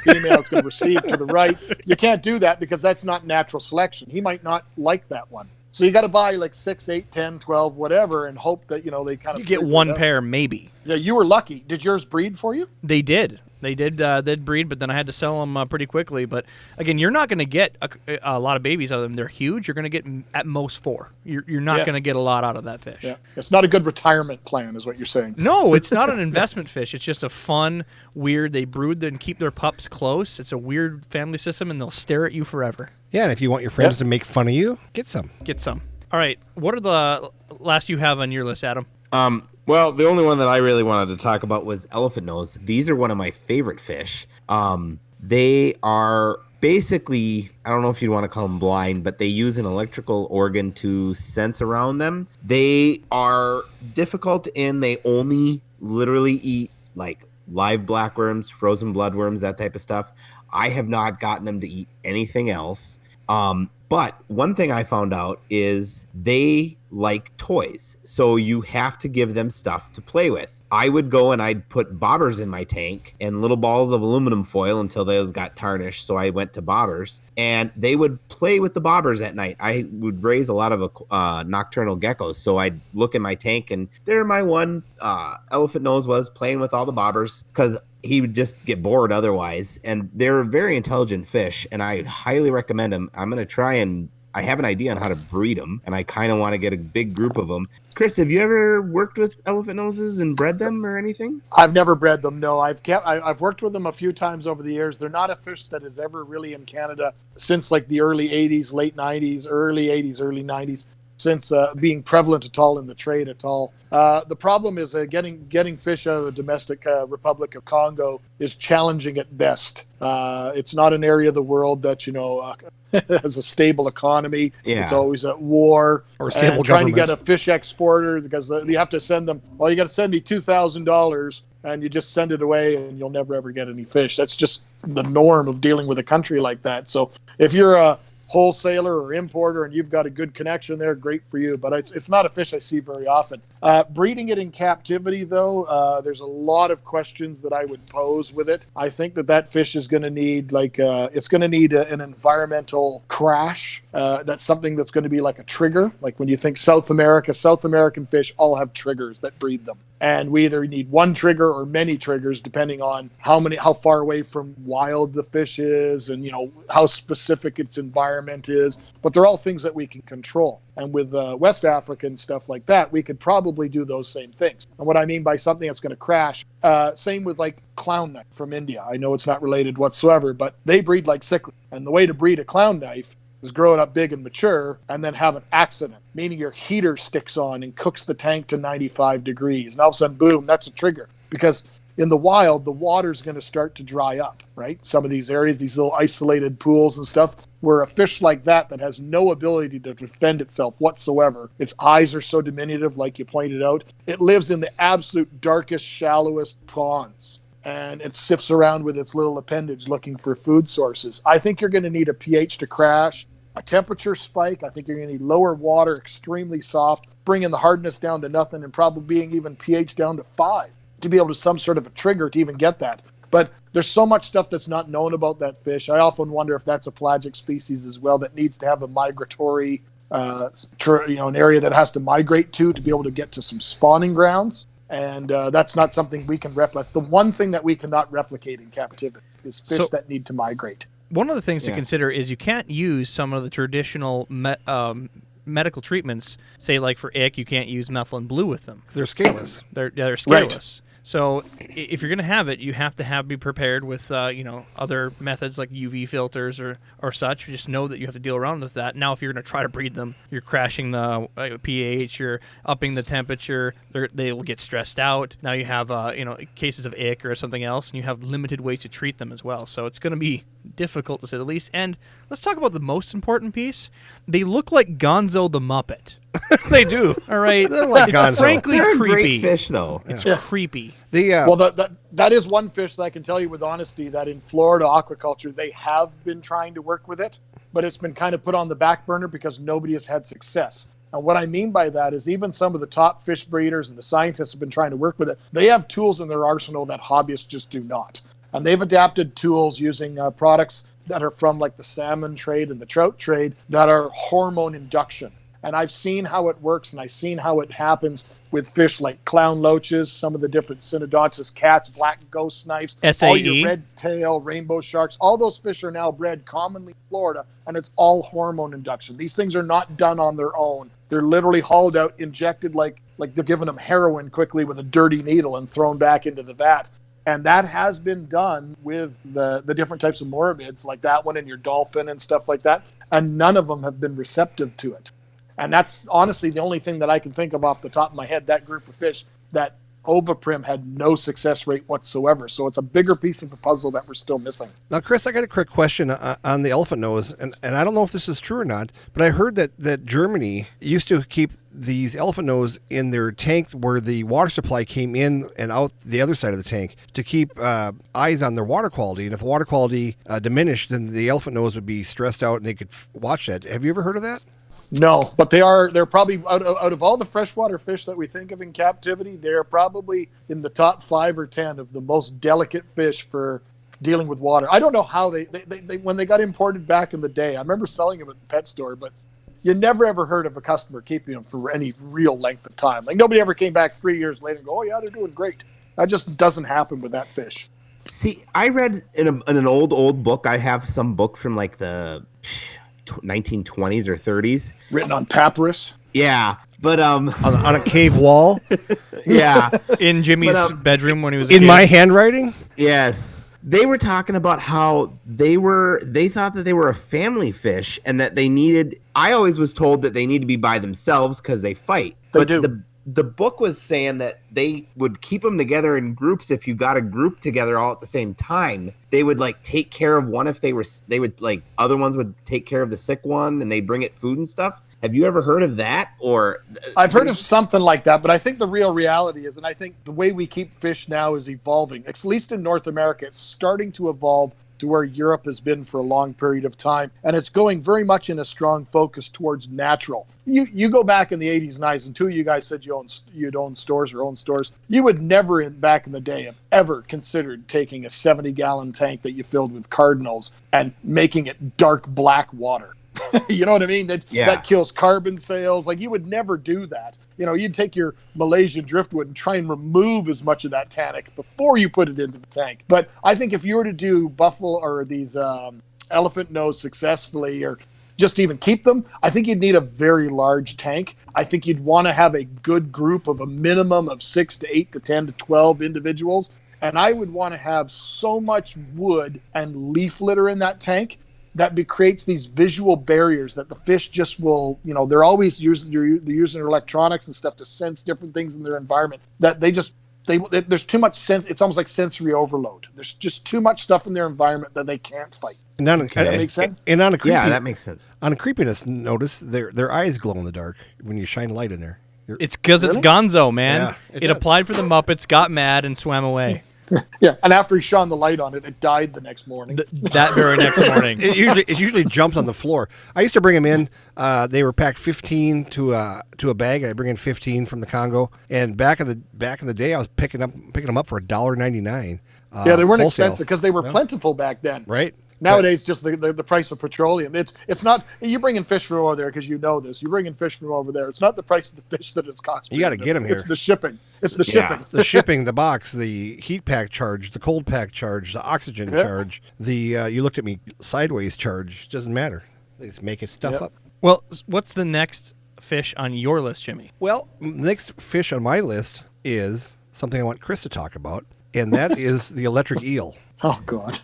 S5: female that's going to receive to the right. You can't do that because that's not natural selection. He might not like that one. So you got to buy like 6, 8, 10, 12, whatever, and hope that, they kind of...
S1: You get one pair, maybe.
S5: Yeah, you were lucky. Did yours breed for you?
S1: They did. They'd breed, but then I had to sell them pretty quickly. But again, you're not going to get a lot of babies out of them. They're huge. You're going to get at most 4. You're not going to get a lot out of that fish.
S5: Yeah. It's not a good retirement plan, is what you're saying.
S1: No, it's not an investment fish. It's just a fun, weird. They brood and keep their pups close. It's a weird family system, and they'll stare at you forever.
S2: Yeah, and if you want your friends to make fun of you, get some.
S1: All right. What are the last you have on your list, Adam?
S3: Well, the only one that I really wanted to talk about was elephant nose. These are one of my favorite fish. They are basically, I don't know if you'd want to call them blind, but they use an electrical organ to sense around them. They are difficult in they only literally eat like live blackworms, frozen bloodworms, that type of stuff. I have not gotten them to eat anything else. But one thing I found out is they like toys. So you have to give them stuff to play with. I would go and I'd put bobbers in my tank and little balls of aluminum foil until those got tarnished. So I went to bobbers and they would play with the bobbers at night. I would raise a lot of nocturnal geckos. So I'd look in my tank and there my one elephant nose was playing with all the bobbers because he would just get bored otherwise. And they're a very intelligent fish, and I highly recommend them. I'm going to try and I have an idea on how to breed them, and I kind of want to get a big group of them. Chris, have you ever worked with elephant noses and bred them or anything?
S5: I've never bred them, no. I've worked with them a few times over the years. They're not a fish that is ever really in Canada since like the early 80s, late 90s, early 80s, early 90s. Since being prevalent at all in the trade at all. The problem is getting fish out of the domestic Republic of Congo is challenging at best. It's not an area of the world that, has a stable economy. Yeah. It's always at war.
S2: Or a stable
S5: trying
S2: government.
S5: to get a fish exporter because you have to send them, you got to send me $2,000 and you just send it away and you'll never ever get any fish. That's just the norm of dealing with a country like that. So if you're a wholesaler or importer and you've got a good connection there, great for you, but it's not a fish I see very often. Breeding it in captivity, though, there's a lot of questions that I would pose with it. I think that fish is going to need an environmental crash. That's something that's going to be like a trigger. Like when you think South American fish all have triggers that breed them. And we either need one trigger or many triggers, depending on how far away from wild the fish is and, how specific its environment is. But they're all things that we can control. And with West Africa and stuff like that, we could probably do those same things. And what I mean by something that's going to crash, same with like clown knife from India. I know it's not related whatsoever, but they breed like cichlid. And the way to breed a clown knife is grow it up big and mature and then have an accident, meaning your heater sticks on and cooks the tank to 95 degrees. And all of a sudden, boom, that's a trigger. Because in the wild, the water's going to start to dry up, right? Some of these areas, these little isolated pools and stuff, where a fish like that has no ability to defend itself whatsoever. Its eyes are so diminutive, like you pointed out. It lives in the absolute darkest, shallowest ponds. And it sifts around with its little appendage looking for food sources. I think you're going to need a pH to crash, a temperature spike. I think you're going to need lower water, extremely soft, bringing the hardness down to nothing, and probably being even pH down to 5 to be able to some sort of a trigger to even get that. But there's so much stuff that's not known about that fish. I often wonder if that's a pelagic species as well that needs to have a migratory, an area that has to migrate to be able to get to some spawning grounds. And that's not something we can replicate. That's the one thing that we cannot replicate in captivity is fish that need to migrate.
S1: One of the things to consider is you can't use some of the traditional medical treatments. Say, like for ick, you can't use methylene blue with them.
S2: They're scaleless.
S1: They're scaleless. Right. So if you're going to have it, you have to be prepared with other methods like UV filters or such. Just know that you have to deal around with that. Now, if you're going to try to breed them, you're crashing the pH, you're upping the temperature. They will get stressed out. Now you have cases of ick or something else, and you have limited ways to treat them as well. So it's going to be difficult to say the least. And let's talk about the most important piece. They look like Gonzo the Muppet.
S2: They do.
S1: All right.
S2: They're like
S1: it's
S2: Gonzo.
S1: frankly
S3: They're
S1: creepy.
S3: a great fish, though.
S1: It's creepy.
S5: Well, that is one fish that I can tell you with honesty that in Florida aquaculture, they have been trying to work with it, but it's been kind of put on the back burner because nobody has had success. And what I mean by that is even some of the top fish breeders and the scientists have been trying to work with it. They have tools in their arsenal that hobbyists just do not. And they've adapted tools using products that are from like the salmon trade and the trout trade that are hormone induction. And I've seen how it works, and I've seen how it happens with fish like clown loaches, some of the different Synodontis cats, black ghost snipes,
S1: SAE.
S5: all your red tail, rainbow sharks. All those fish are now bred commonly in Florida, and it's all hormone induction. These things are not done on their own. They're literally hauled out, injected like they're giving them heroin quickly with a dirty needle and thrown back into the vat. And that has been done with the different types of morbids, like that one and your dolphin and stuff like that. And none of them have been receptive to it. And that's honestly the only thing that I can think of off the top of my head, that group of fish, that Ovaprim had no success rate whatsoever. So it's a bigger piece of the puzzle that we're still missing.
S2: Now, Chris, I got a quick question on the elephant nose, and I don't know if this is true or not, but I heard that Germany used to keep these elephant nose in their tank where the water supply came in and out the other side of the tank to keep eyes on their water quality. And if the water quality diminished, then the elephant nose would be stressed out and they could watch that. Have you ever heard of that?
S5: No, but they're probably out of all the freshwater fish that we think of in captivity, they're probably in the top 5 or 10 of the most delicate fish for dealing with water. I don't know how they when they got imported back in the day. I remember selling them at the pet store, but you never ever heard of a customer keeping them for any real length of time. Like nobody ever came back 3 years later and go, "Oh yeah, they're doing great." That just doesn't happen with that fish.
S3: See, I read in an old book. I have some book from like the 1920s or 30s,
S5: written on papyrus.
S3: Yeah, but
S2: on a cave wall.
S3: Yeah,
S1: in Jimmy's bedroom when he was a
S2: in
S1: kid.
S2: my handwriting.
S3: Yes, they were talking about how they thought that they were a family fish and that they needed. I always was told that they need to be by themselves because they fight.
S5: They do.
S3: The book was saying that they would keep them together in groups. If you got a group together all at the same time, they would like take care of one. If they would like other ones would take care of the sick one and they'd bring it food and stuff. Have you ever heard of that? Or
S5: I've heard of something like that, but I think the real reality is, and I think the way we keep fish now is evolving. At least in North America, it's starting to evolve to where Europe has been for a long period of time. And it's going very much in a strong focus towards natural. You go back in the 80s and 90s, and two of you guys said you'd own stores or own stores. You would never back in the day have ever considered taking a 70-gallon tank that you filled with cardinals and making it dark black water. You know what I mean? That kills carbon sales. Like you would never do that. You know, you'd take your Malaysian driftwood and try and remove as much of that tannic before you put it into the tank. But I think if you were to do buffalo or these elephant nose successfully, or just to even keep them, I think you'd need a very large tank. I think you'd want to have a good group of a minimum of 6 to 8 to 10 to 12 individuals. And I would want to have so much wood and leaf litter in that tank that creates these visual barriers that the fish just will, they're always using their electronics and stuff to sense different things in their environment, that there's too much it's almost like sensory overload. There's just too much stuff in their environment that they can't fight. Does that make sense?
S2: And on a
S3: that makes sense.
S2: On a creepiness notice, their eyes glow in the dark when you shine light in there.
S1: It's because it's Gonzo, man.
S2: Yeah,
S1: it
S2: does.
S1: applied for the Muppets, got mad, and swam away.
S5: Yeah, and after he shone the light on it, it died the next morning.
S1: That very next morning.
S2: It usually jumps on the floor. I used to bring them in. They were packed 15 to a bag. I bring in 15 from the Congo. And back in the day, I was picking them up for $1.99.
S5: Yeah, they weren't
S2: wholesale.
S5: expensive because they were plentiful back then.
S2: Right.
S5: Nowadays, just the price of petroleum. It's not, you bring in fish from over there because you know this. You bring in fish from over there. It's not the price of the fish that it's costing.
S2: You got to get them here.
S5: It's the shipping. Shipping.
S2: The shipping, the box, the heat pack charge, the cold pack charge, the oxygen charge, the you looked at me sideways charge. Doesn't matter. They just make stuff up.
S1: Well, what's the next fish on your list, Jimmy?
S2: Well, next fish on my list is something I want Chris to talk about, and that is the electric eel.
S5: Oh, God.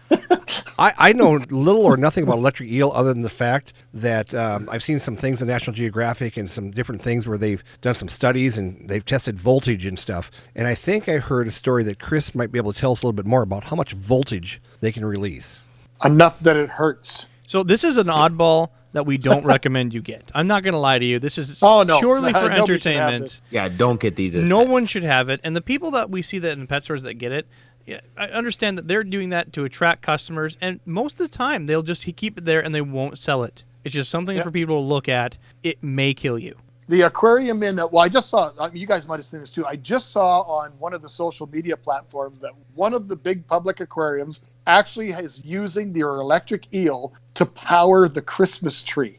S2: I know little or nothing about electric eel other than the fact that I've seen some things in National Geographic and some different things where they've done some studies and they've tested voltage and stuff. And I think I heard a story that Chris might be able to tell us a little bit more about how much voltage they can release.
S5: Enough that it hurts.
S1: So this is an oddball that we don't recommend you get. I'm not going to lie to you. This is purely for entertainment.
S3: Yeah, don't get these.
S1: No one should have it. And the people that we see that in the pet stores that get it, yeah, I understand that they're doing that to attract customers, and most of the time they'll just keep it there and they won't sell it. It's just something for people to look at. It may kill you.
S5: The aquarium I just saw, you guys might have seen this too. I just saw on one of the social media platforms that one of the big public aquariums actually is using their electric eel to power the Christmas tree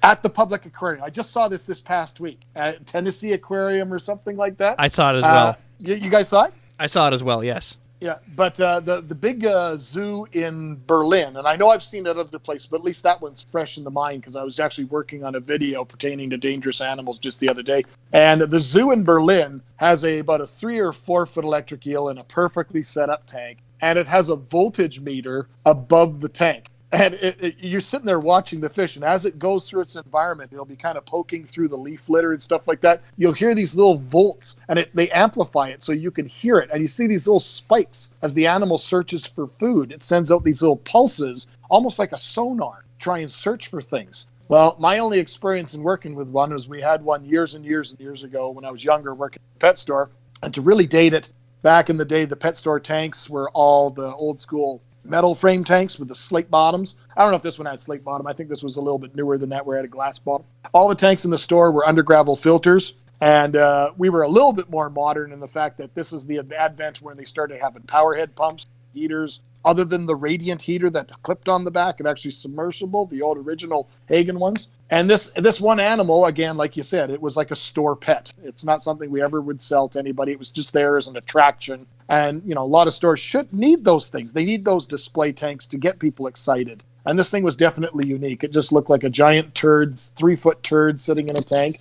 S5: at the public aquarium. I just saw this past week at Tennessee Aquarium or something like that.
S1: I saw it as well.
S5: You guys saw it?
S1: I saw it as well, yes.
S5: Yeah, but the big zoo in Berlin, and I know I've seen it other places, but at least that one's fresh in the mind because I was actually working on a video pertaining to dangerous animals just the other day. And the zoo in Berlin has about a 3 or 4 foot electric eel in a perfectly set up tank, and it has a voltage meter above the tank. And you're sitting there watching the fish, and as it goes through its environment, it'll be kind of poking through the leaf litter and stuff like that. You'll hear these little volts, and they amplify it so you can hear it. And you see these little spikes as the animal searches for food. It sends out these little pulses, almost like a sonar, to try and search for things. Well, my only experience in working with one was we had one years and years and years ago when I was younger working at a pet store. And to really date it, back in the day, the pet store tanks were all the old school metal frame tanks with the slate bottoms. I don't know if this one had slate bottom. I think this was a little bit newer than that, where it had a glass bottom. All the tanks in the store were under gravel filters. And we were a little bit more modern in the fact that this was the advent when they started having power head pumps, heaters. Other than the radiant heater that clipped on the back, it actually submersible, the old original Hagen ones. And this one animal, again, like you said, it was like a store pet. It's not something we ever would sell to anybody. It was just there as an attraction. And, a lot of stores should need those things. They need those display tanks to get people excited. And this thing was definitely unique. It just looked like a giant 3-foot turd sitting in a tank.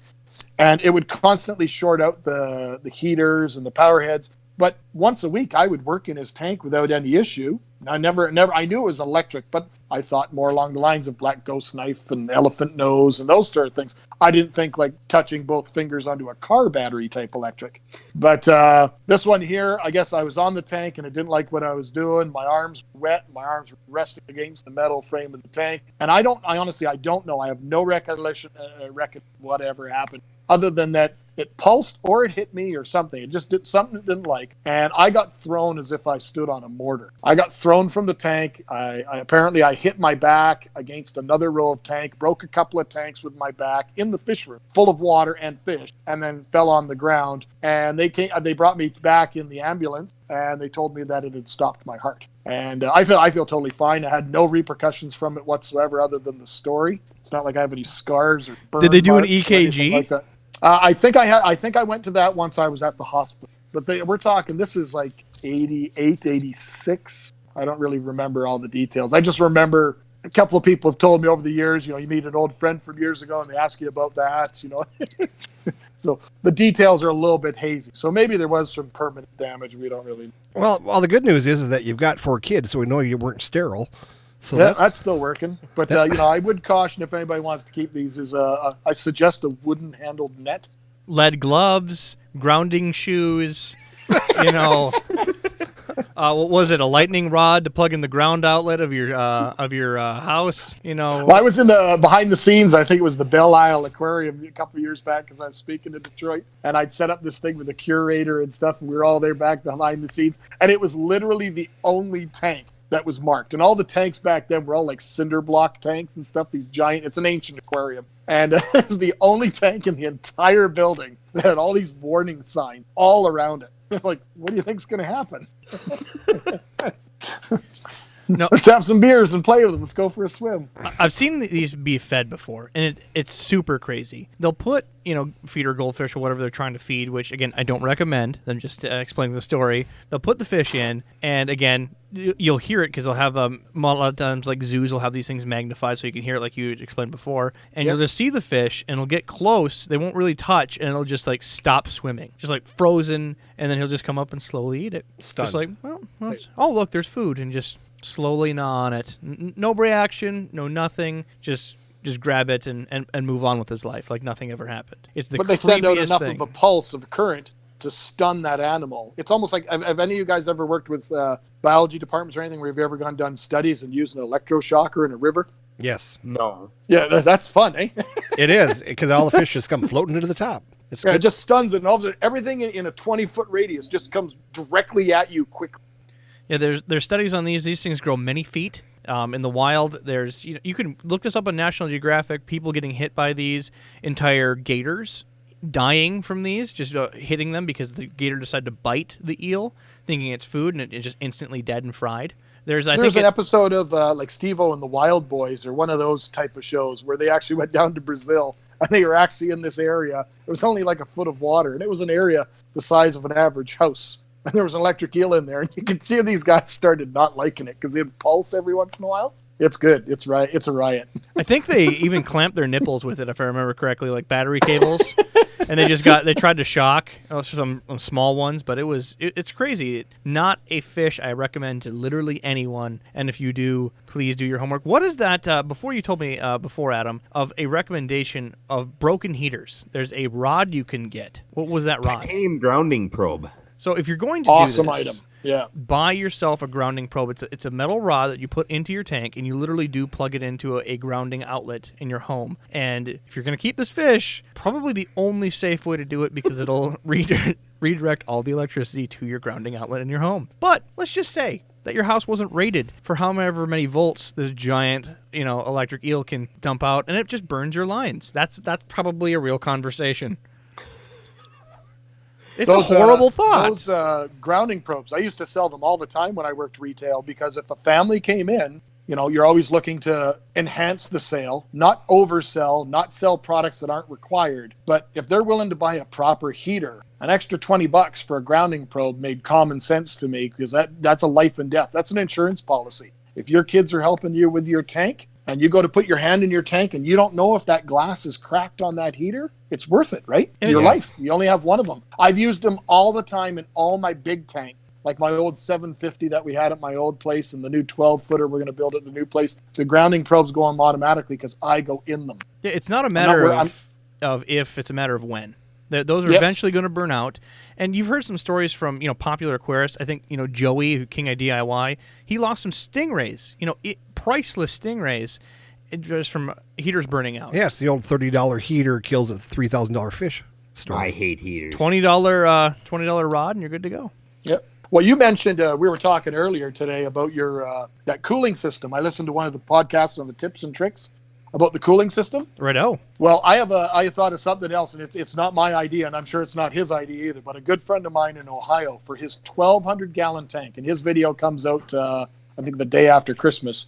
S5: And it would constantly short out the heaters and the power heads. But once a week, I would work in his tank without any issue. I knew it was electric, but I thought more along the lines of black ghost knife and elephant nose and those sort of things. I didn't think like touching both fingers onto a car battery type electric. But this one here, I guess I was on the tank and I didn't like what I was doing. My arms were wet. My arms were resting against the metal frame of the tank. And I honestly don't know. I have no recollection whatever happened, other than that it pulsed or it hit me or something. It just did something it didn't like. And I got thrown as if I stood on a mortar. I got thrown from the tank. I hit my back against another row of tank, broke a couple of tanks with my back in the fish room, full of water and fish, and then fell on the ground. And they brought me back in the ambulance, and they told me that it had stopped my heart. And I feel totally fine. I had no repercussions from it whatsoever, other than the story. It's not like I have any scars or burn
S1: Did they do an
S5: marks or anything
S1: EKG?
S5: like that. I think I went to that once I was at the hospital. But we're talking, this is like 88, 86. I don't really remember all the details. I just remember a couple of people have told me over the years, you meet an old friend from years ago and they ask you about that, So the details are a little bit hazy. So maybe there was some permanent damage. We don't really know.
S2: Well, the good news is that you've got 4 kids, so we know you weren't sterile. So
S5: that's still working. But, I would caution if anybody wants to keep these is I suggest a wooden handled net.
S1: Lead gloves, grounding shoes, what was it? A lightning rod to plug in the ground outlet of your house.
S5: Well, I was in the behind the scenes. I think it was the Belle Isle Aquarium a couple of years back because I was speaking to Detroit, and I'd set up this thing with a curator and stuff, and we were all there back behind the scenes, and it was literally the only tank that was marked, and all the tanks back then were all like cinder block tanks and stuff. These giant. It's an ancient aquarium, and it was the only tank in the entire building that had all these warning signs all around it. Like, what do you think's going to happen?
S1: No.
S5: Let's have some beers and play with them. Let's go for a swim.
S1: I've seen these be fed before, and it's super crazy. They'll put, feeder goldfish or whatever they're trying to feed, which, again, I don't recommend. I'm just explaining the story. They'll put the fish in, and, again, you'll hear it because they'll have a lot of times, like zoos will have these things magnified so you can hear it like you explained before. And You'll just see the fish, and it'll get close. They won't really touch, and it'll just, stop swimming. Just, frozen, and then he'll just come up and slowly eat it.
S2: Stunned.
S1: Just oh, look, there's food, and just slowly gnaw on it. No reaction, no nothing. Just grab it and move on with his life like nothing ever happened. It's the
S5: But they send out
S1: creepiest
S5: enough
S1: thing.
S5: of a pulse of current to stun that animal. It's almost like, have any of you guys ever worked with biology departments or anything where you've ever done studies and used an electroshocker in a river?
S2: Yes.
S3: No.
S5: Yeah, that's fun, eh?
S2: It is, because all the fish just come floating into the top. It's
S5: It
S2: good.
S5: just stuns it, and all of a sudden, everything in a 20-foot radius just comes directly at you quickly.
S1: Yeah, there's studies on these. These things grow many feet. In the wild, there's you can look this up on National Geographic. People getting hit by these, entire gators dying from these, just hitting them because the gator decided to bite the eel, thinking it's food, and it just instantly dead and fried. There's an
S5: episode of like Steve-O and the Wild Boys, or one of those type of shows, where they actually went down to Brazil, and they were actually in this area. It was only like a foot of water, and it was an area the size of an average house. And there was an electric eel in there, and you could see these guys started not liking it because they'd pulse every once in a while. It's good. It's right. It's a riot.
S1: I think they even clamped their nipples with it, if I remember correctly, like battery cables. And they tried to shock some small ones, but it's crazy. Not a fish I recommend to literally anyone. And if you do, please do your homework. What is that? Before you told me before, Adam, of a recommendation of broken heaters. There's a rod you can get. What was that rod?
S3: Titanium grounding probe.
S1: So if you're going to
S5: Awesome
S1: do this,
S5: item. Yeah.
S1: buy yourself a grounding probe. It's a metal rod that you put into your tank, and you literally do plug it into a grounding outlet in your home. And if you're going to keep this fish, probably the only safe way to do it, because it'll redirect all the electricity to your grounding outlet in your home. But let's just say that your house wasn't rated for however many volts this giant, electric eel can dump out, and it just burns your lines. That's probably a real conversation. It's a horrible thought.
S5: Those grounding probes, I used to sell them all the time when I worked retail, because if a family came in, you're always looking to enhance the sale, not oversell, not sell products that aren't required. But if they're willing to buy a proper heater, an extra $20 for a grounding probe made common sense to me, because that's a life and death. That's an insurance policy. If your kids are helping you with your tank, and you go to put your hand in your tank and you don't know if that glass is cracked on that heater, it's worth it, right? Your life. You only have one of them. I've used them all the time in all my big tank, like my old 750 that we had at my old place and the new 12-footer we're going to build at the new place. The grounding probes go on automatically because I go in them.
S1: Yeah, it's not a matter of if, it's a matter of when. Those are eventually going to burn out. And you've heard some stories from, popular aquarists. I think, Joey, King of DIY, he lost some stingrays, priceless stingrays, just from heaters burning out.
S2: Yeah, it's the old $30 heater kills a $3,000 fish story.
S3: I hate heaters.
S1: $20 rod, and you're good to go.
S5: Yep. Well, you mentioned, we were talking earlier today about your that cooling system. I listened to one of the podcasts on the tips and tricks about the cooling system.
S1: Righto.
S5: Well, I thought of something else, and it's not my idea, and I'm sure it's not his idea either, but a good friend of mine in Ohio, for his 1,200-gallon tank, and his video comes out, I think, the day after Christmas.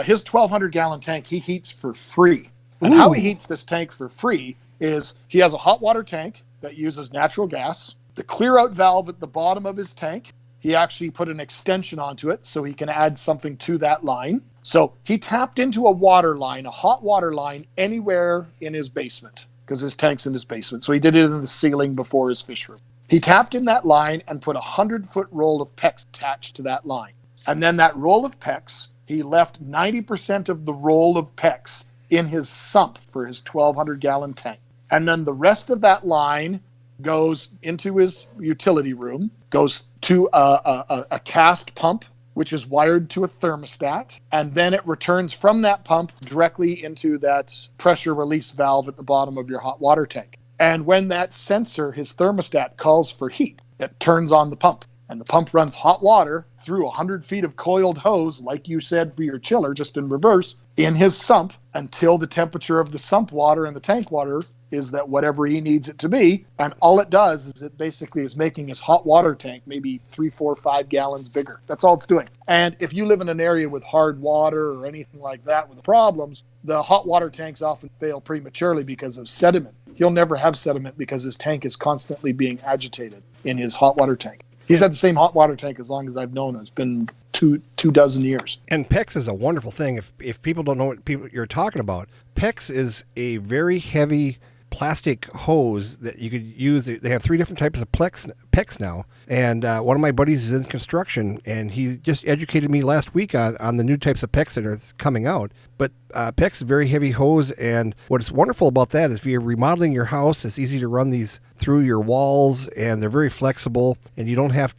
S5: His 1,200-gallon tank, he heats for free. And how he heats this tank for free is he has a hot water tank that uses natural gas, the clear-out valve at the bottom of his tank. he actually put an extension onto it so he can add something to that line. So he tapped into a water line, a hot water line, anywhere in his basement, because his tank's in his basement. So he did it in the ceiling before his fish room. He tapped in that line and put a 100-foot roll of PEX attached to that line. And then that roll of PEX, he left 90% of the roll of PEX in his sump for his 1,200-gallon tank. And then the rest of that line goes into his utility room, goes to a cast pump, which is wired to a thermostat, and then it returns from that pump directly into that pressure release valve at the bottom of your hot water tank. And when that sensor, his thermostat, calls for heat, it turns on the pump. And the pump runs hot water through 100 feet of coiled hose, like you said for your chiller, just in reverse, in his sump until the temperature of the sump water and the tank water is that whatever he needs it to be. And all it does is it basically is making his hot water tank maybe 3, 4, 5 gallons bigger. That's all it's doing. And if you live in an area with hard water or anything like that with problems, the hot water tanks often fail prematurely because of sediment. He'll never have sediment because his tank is constantly being agitated in his hot water tank. He's had the same hot water tank as long as I've known him. It's been two dozen years.
S2: And PEX is a wonderful thing. If people don't know what you're talking about, PEX is a very heavy plastic hose that you could use. They have 3 different types of PEX now. And one of my buddies is in construction, and he just educated me last week on the new types of PEX that are coming out. But PEX is a very heavy hose, and what's wonderful about that is if you're remodeling your house, it's easy to run these through your walls, and they're very flexible, and you don't have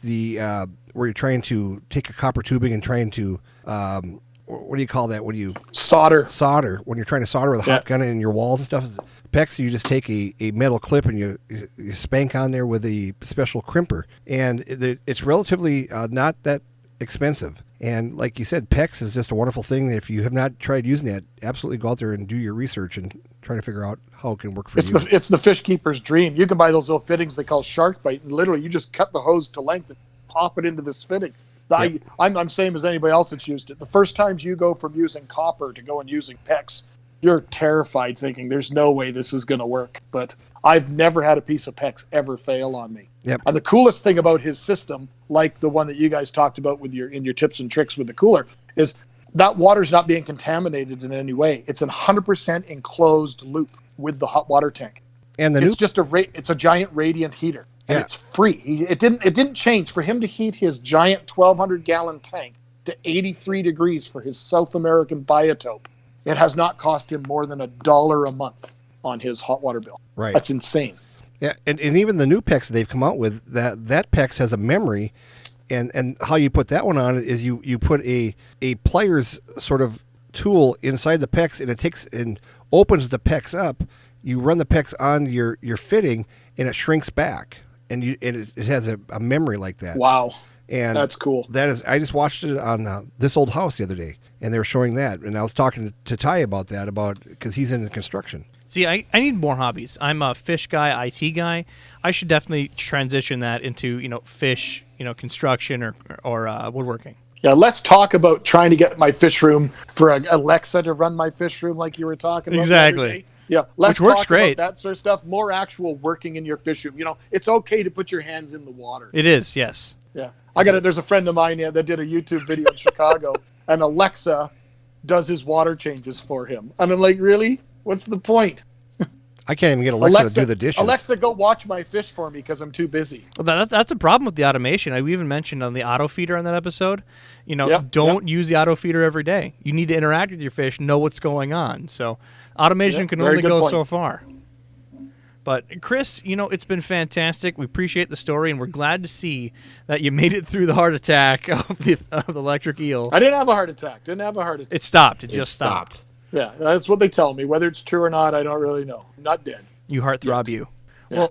S2: where you're trying to take a copper tubing and trying to what do you call that when you
S5: solder
S2: when you're trying to solder with a hot gun in your walls and stuff. PEX, you just take a metal clip and you spank on there with a special crimper, and it's relatively not that expensive. And like you said, PEX is just a wonderful thing. If you have not tried using it, absolutely go out there and do your research and try to figure out how it can work for you.
S5: It's the fish keeper's dream. You can buy those little fittings they call shark bite, and literally you just cut the hose to length and pop it into this fitting. Yep. I'm same as anybody else that's used it. The first times you go from using copper to going using PEX, you're terrified thinking there's no way this is going to work. But I've never had a piece of PEX ever fail on me.
S2: Yep.
S5: And the coolest thing about his system, like the one that you guys talked about with your tips and tricks with the cooler, is that water's not being contaminated in any way. It's a 100% enclosed loop with the hot water tank.
S2: And
S5: it's a giant radiant heater. And it's free. It didn't change for him to heat his giant 1,200-gallon tank to 83 degrees for his South American biotope. It has not cost him more than $1 a month on his hot water bill.
S2: Right.
S5: That's insane.
S2: Yeah, and even the new PEX they've come out with, that PEX has a memory, and how you put that one on is you put a pliers sort of tool inside the PEX, and it takes and opens the PEX up. You run the PEX on your fitting, and it shrinks back. And it has a memory like that.
S5: Wow.
S2: And
S5: that's cool.
S2: I just watched it on This Old House the other day, and they were showing that. And I was talking to Ty about that, because he's in construction.
S1: See, I need more hobbies. I'm a fish guy, IT guy. I should definitely transition that into, fish, construction or woodworking.
S5: Yeah, let's talk about trying to get my fish room for Alexa to run my fish room like you were talking about.
S1: Exactly.
S5: Yeah, let's
S1: Which works
S5: talk
S1: great.
S5: about that sort of stuff. More actual working in your fish room. It's okay to put your hands in the water.
S1: It is, yes.
S5: Yeah, there's a friend of mine that did a YouTube video in Chicago, and Alexa does his water changes for him. And I'm like, really? What's the point?
S2: I can't even get Alexa to do the dishes.
S5: Alexa, go watch my fish for me because I'm too busy.
S1: Well, that's a problem with the automation. We even mentioned on the auto feeder on that episode, don't use the auto feeder every day. You need to interact with your fish, know what's going on. So automation can only go so far. But Chris, it's been fantastic. We appreciate the story, and we're glad to see that you made it through the heart attack of the electric eel.
S5: I didn't have a heart attack.
S1: It stopped. It just stopped.
S5: Yeah, that's what they tell me. Whether it's true or not, I don't really know. I'm not dead.
S1: You heartthrob you. Yeah.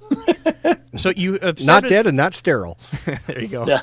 S1: Well, so you have
S2: not dead and not sterile.
S1: There you go.
S5: Yeah.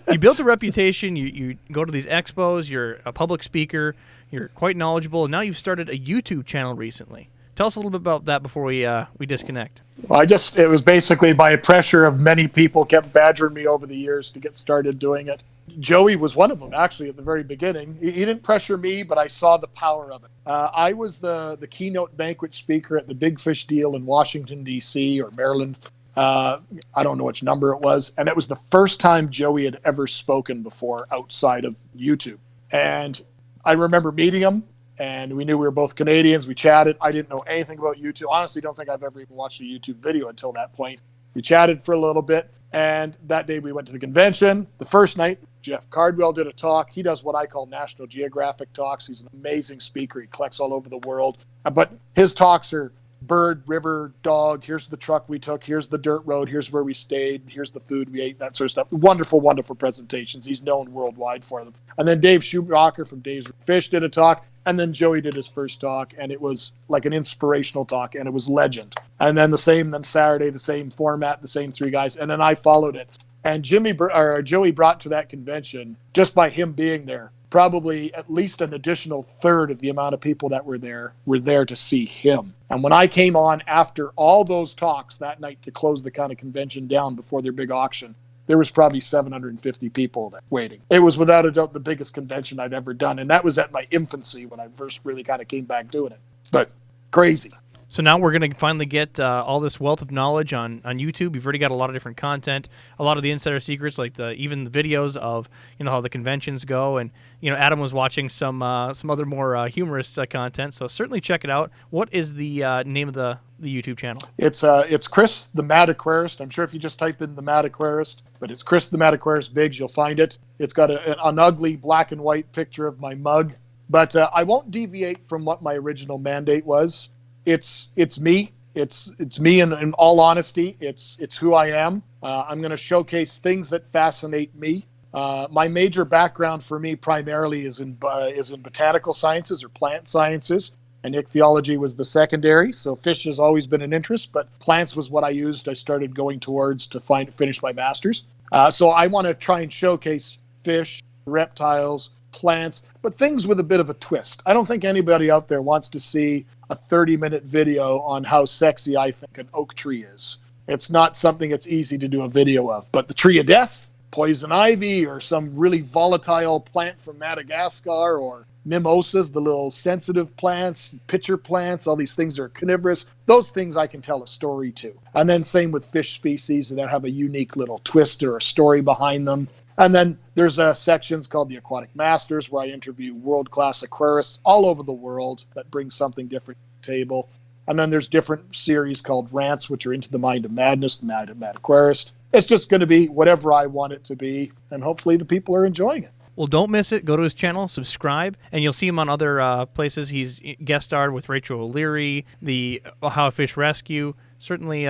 S1: You built a reputation. You go to these expos. You're a public speaker. You're quite knowledgeable. And now you've started a YouTube channel recently. Tell us a little bit about that before we disconnect.
S5: Well, it was basically by pressure of many people kept badgering me over the years to get started doing it. Joey was one of them, actually, at the very beginning. He didn't pressure me, but I saw the power of it. I was the keynote banquet speaker at the Big Fish deal in Washington, D.C. or Maryland I don't know which number it was. And it was the first time Joey had ever spoken before outside of YouTube. And I remember meeting him, and we knew we were both Canadians. We chatted. I didn't know anything about YouTube. Honestly, don't think I've ever even watched a YouTube video until that point. We chatted for a little bit, and that day we went to the convention. The first night, Jeff Cardwell did a talk. He does what I call National Geographic talks. He's an amazing speaker. He collects all over the world. But his talks are bird, river, dog. Here's the truck we took. Here's the dirt road. Here's where we stayed. Here's the food we ate, that sort of stuff. Wonderful, wonderful presentations. He's known worldwide for them. And then Dave Schumacher from Dave's Fish did a talk. And then Joey did his first talk, and it was like an inspirational talk, and it was legend. And then then Saturday, the same format, the same three guys, and then I followed it. And Joey brought to that convention, just by him being there, probably at least an additional third of the amount of people that were there to see him. And when I came on after all those talks that night to close the kind of convention down before their big auction, there was probably 750 people waiting. It was without a doubt the biggest convention I'd ever done. And that was at my infancy when I first really kind of came back doing it. But crazy.
S1: So now we're going to finally get all this wealth of knowledge on YouTube. You've already got a lot of different content, a lot of the insider secrets, like even the videos of how the conventions go. And Adam was watching some other more humorous content. So certainly check it out. What is the name of the YouTube channel?
S5: It's Chris the Mad Aquarist. I'm sure if you just type in the Mad Aquarist, but it's Chris the Mad Aquarist Biggs, you'll find it. It's got an ugly black and white picture of my mug, but I won't deviate from what my original mandate was. It's me. It's me in all honesty. It's who I am. I'm going to showcase things that fascinate me. My major background for me primarily is in botanical sciences or plant sciences, and ichthyology was the secondary. So fish has always been an interest, but plants was what I started going towards to finish my master's. So I want to try and showcase fish, reptiles, plants, but things with a bit of a twist. I don't think anybody out there wants to see a 30-minute video on how sexy I think an oak tree is. It's not something that's easy to do a video of, but the tree of death, poison ivy, or some really volatile plant from Madagascar, or mimosas, the little sensitive plants, pitcher plants, all these things that are carnivorous. Those things I can tell a story to. And then same with fish species that have a unique little twist or a story behind them. And then there's sections called the Aquatic Masters, where I interview world-class aquarists all over the world that bring something different to the table. And then there's different series called Rants, which are Into the Mind of Madness, the Mad Aquarist. It's just going to be whatever I want it to be, and hopefully the people are enjoying it.
S1: Well, don't miss it. Go to his channel, subscribe, and you'll see him on other places. He's guest starred with Rachel O'Leary, the How a Fish Rescue. Certainly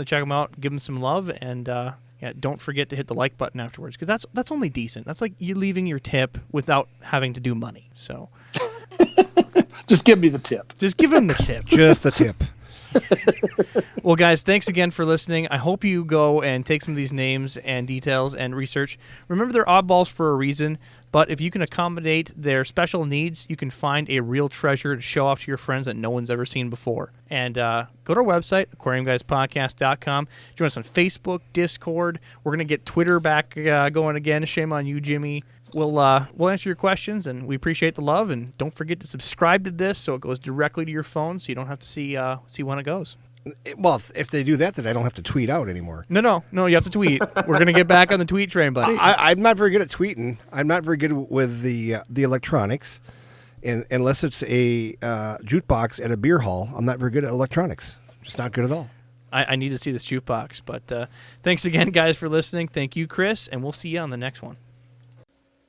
S1: check him out. Give him some love, and don't forget to hit the like button afterwards, because that's only decent. That's like you leaving your tip without having to do money. So
S5: just give me the tip.
S1: Just give him the tip.
S2: Just the tip.
S1: Well, guys, thanks again for listening. I hope you go and take some of these names and details and research. Remember, they're oddballs for a reason, but if you can accommodate their special needs, you can find a real treasure to show off to your friends that no one's ever seen before. And go to our website, aquariumguyspodcast.com. Join us on Facebook, Discord. We're going to get Twitter back going again. Shame on you, Jimmy. We'll answer your questions, and we appreciate the love. And don't forget to subscribe to this so it goes directly to your phone, so you don't have to see when it goes.
S2: Well, if they do that, then I don't have to tweet out anymore.
S1: No, you have to tweet. We're going to get back on the tweet train, buddy.
S2: I'm not very good at tweeting. I'm not very good with the electronics. And unless it's a jukebox at a beer hall, I'm not very good at electronics. Just not good at all.
S1: I need to see this jukebox. But thanks again, guys, for listening. Thank you, Chris, and we'll see you on the next one.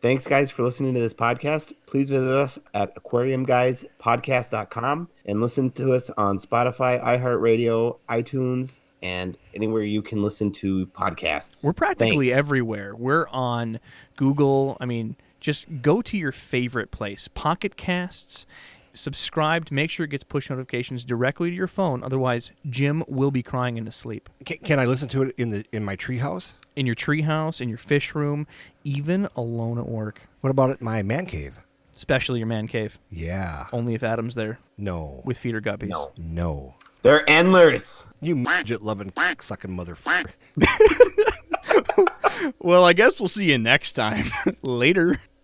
S3: Thanks, guys, for listening to this podcast. Please visit us at aquariumguyspodcast.com and listen to us on Spotify, iHeartRadio, iTunes, and anywhere you can listen to podcasts.
S1: We're practically everywhere. We're on Google. I mean, just go to your favorite place. Pocket Casts. Subscribe to make sure it gets push notifications directly to your phone. Otherwise, Jim will be crying in his sleep.
S2: Can I listen to it in my treehouse?
S1: In your treehouse, in your fish room, even alone at work.
S2: What about at my man cave?
S1: Especially your man cave.
S2: Yeah.
S1: Only if Adam's there.
S2: No.
S1: With feeder guppies.
S2: No.
S3: They're endless.
S2: You midget-loving, sucking motherfucker.
S1: Well, I guess we'll see you next time. Later.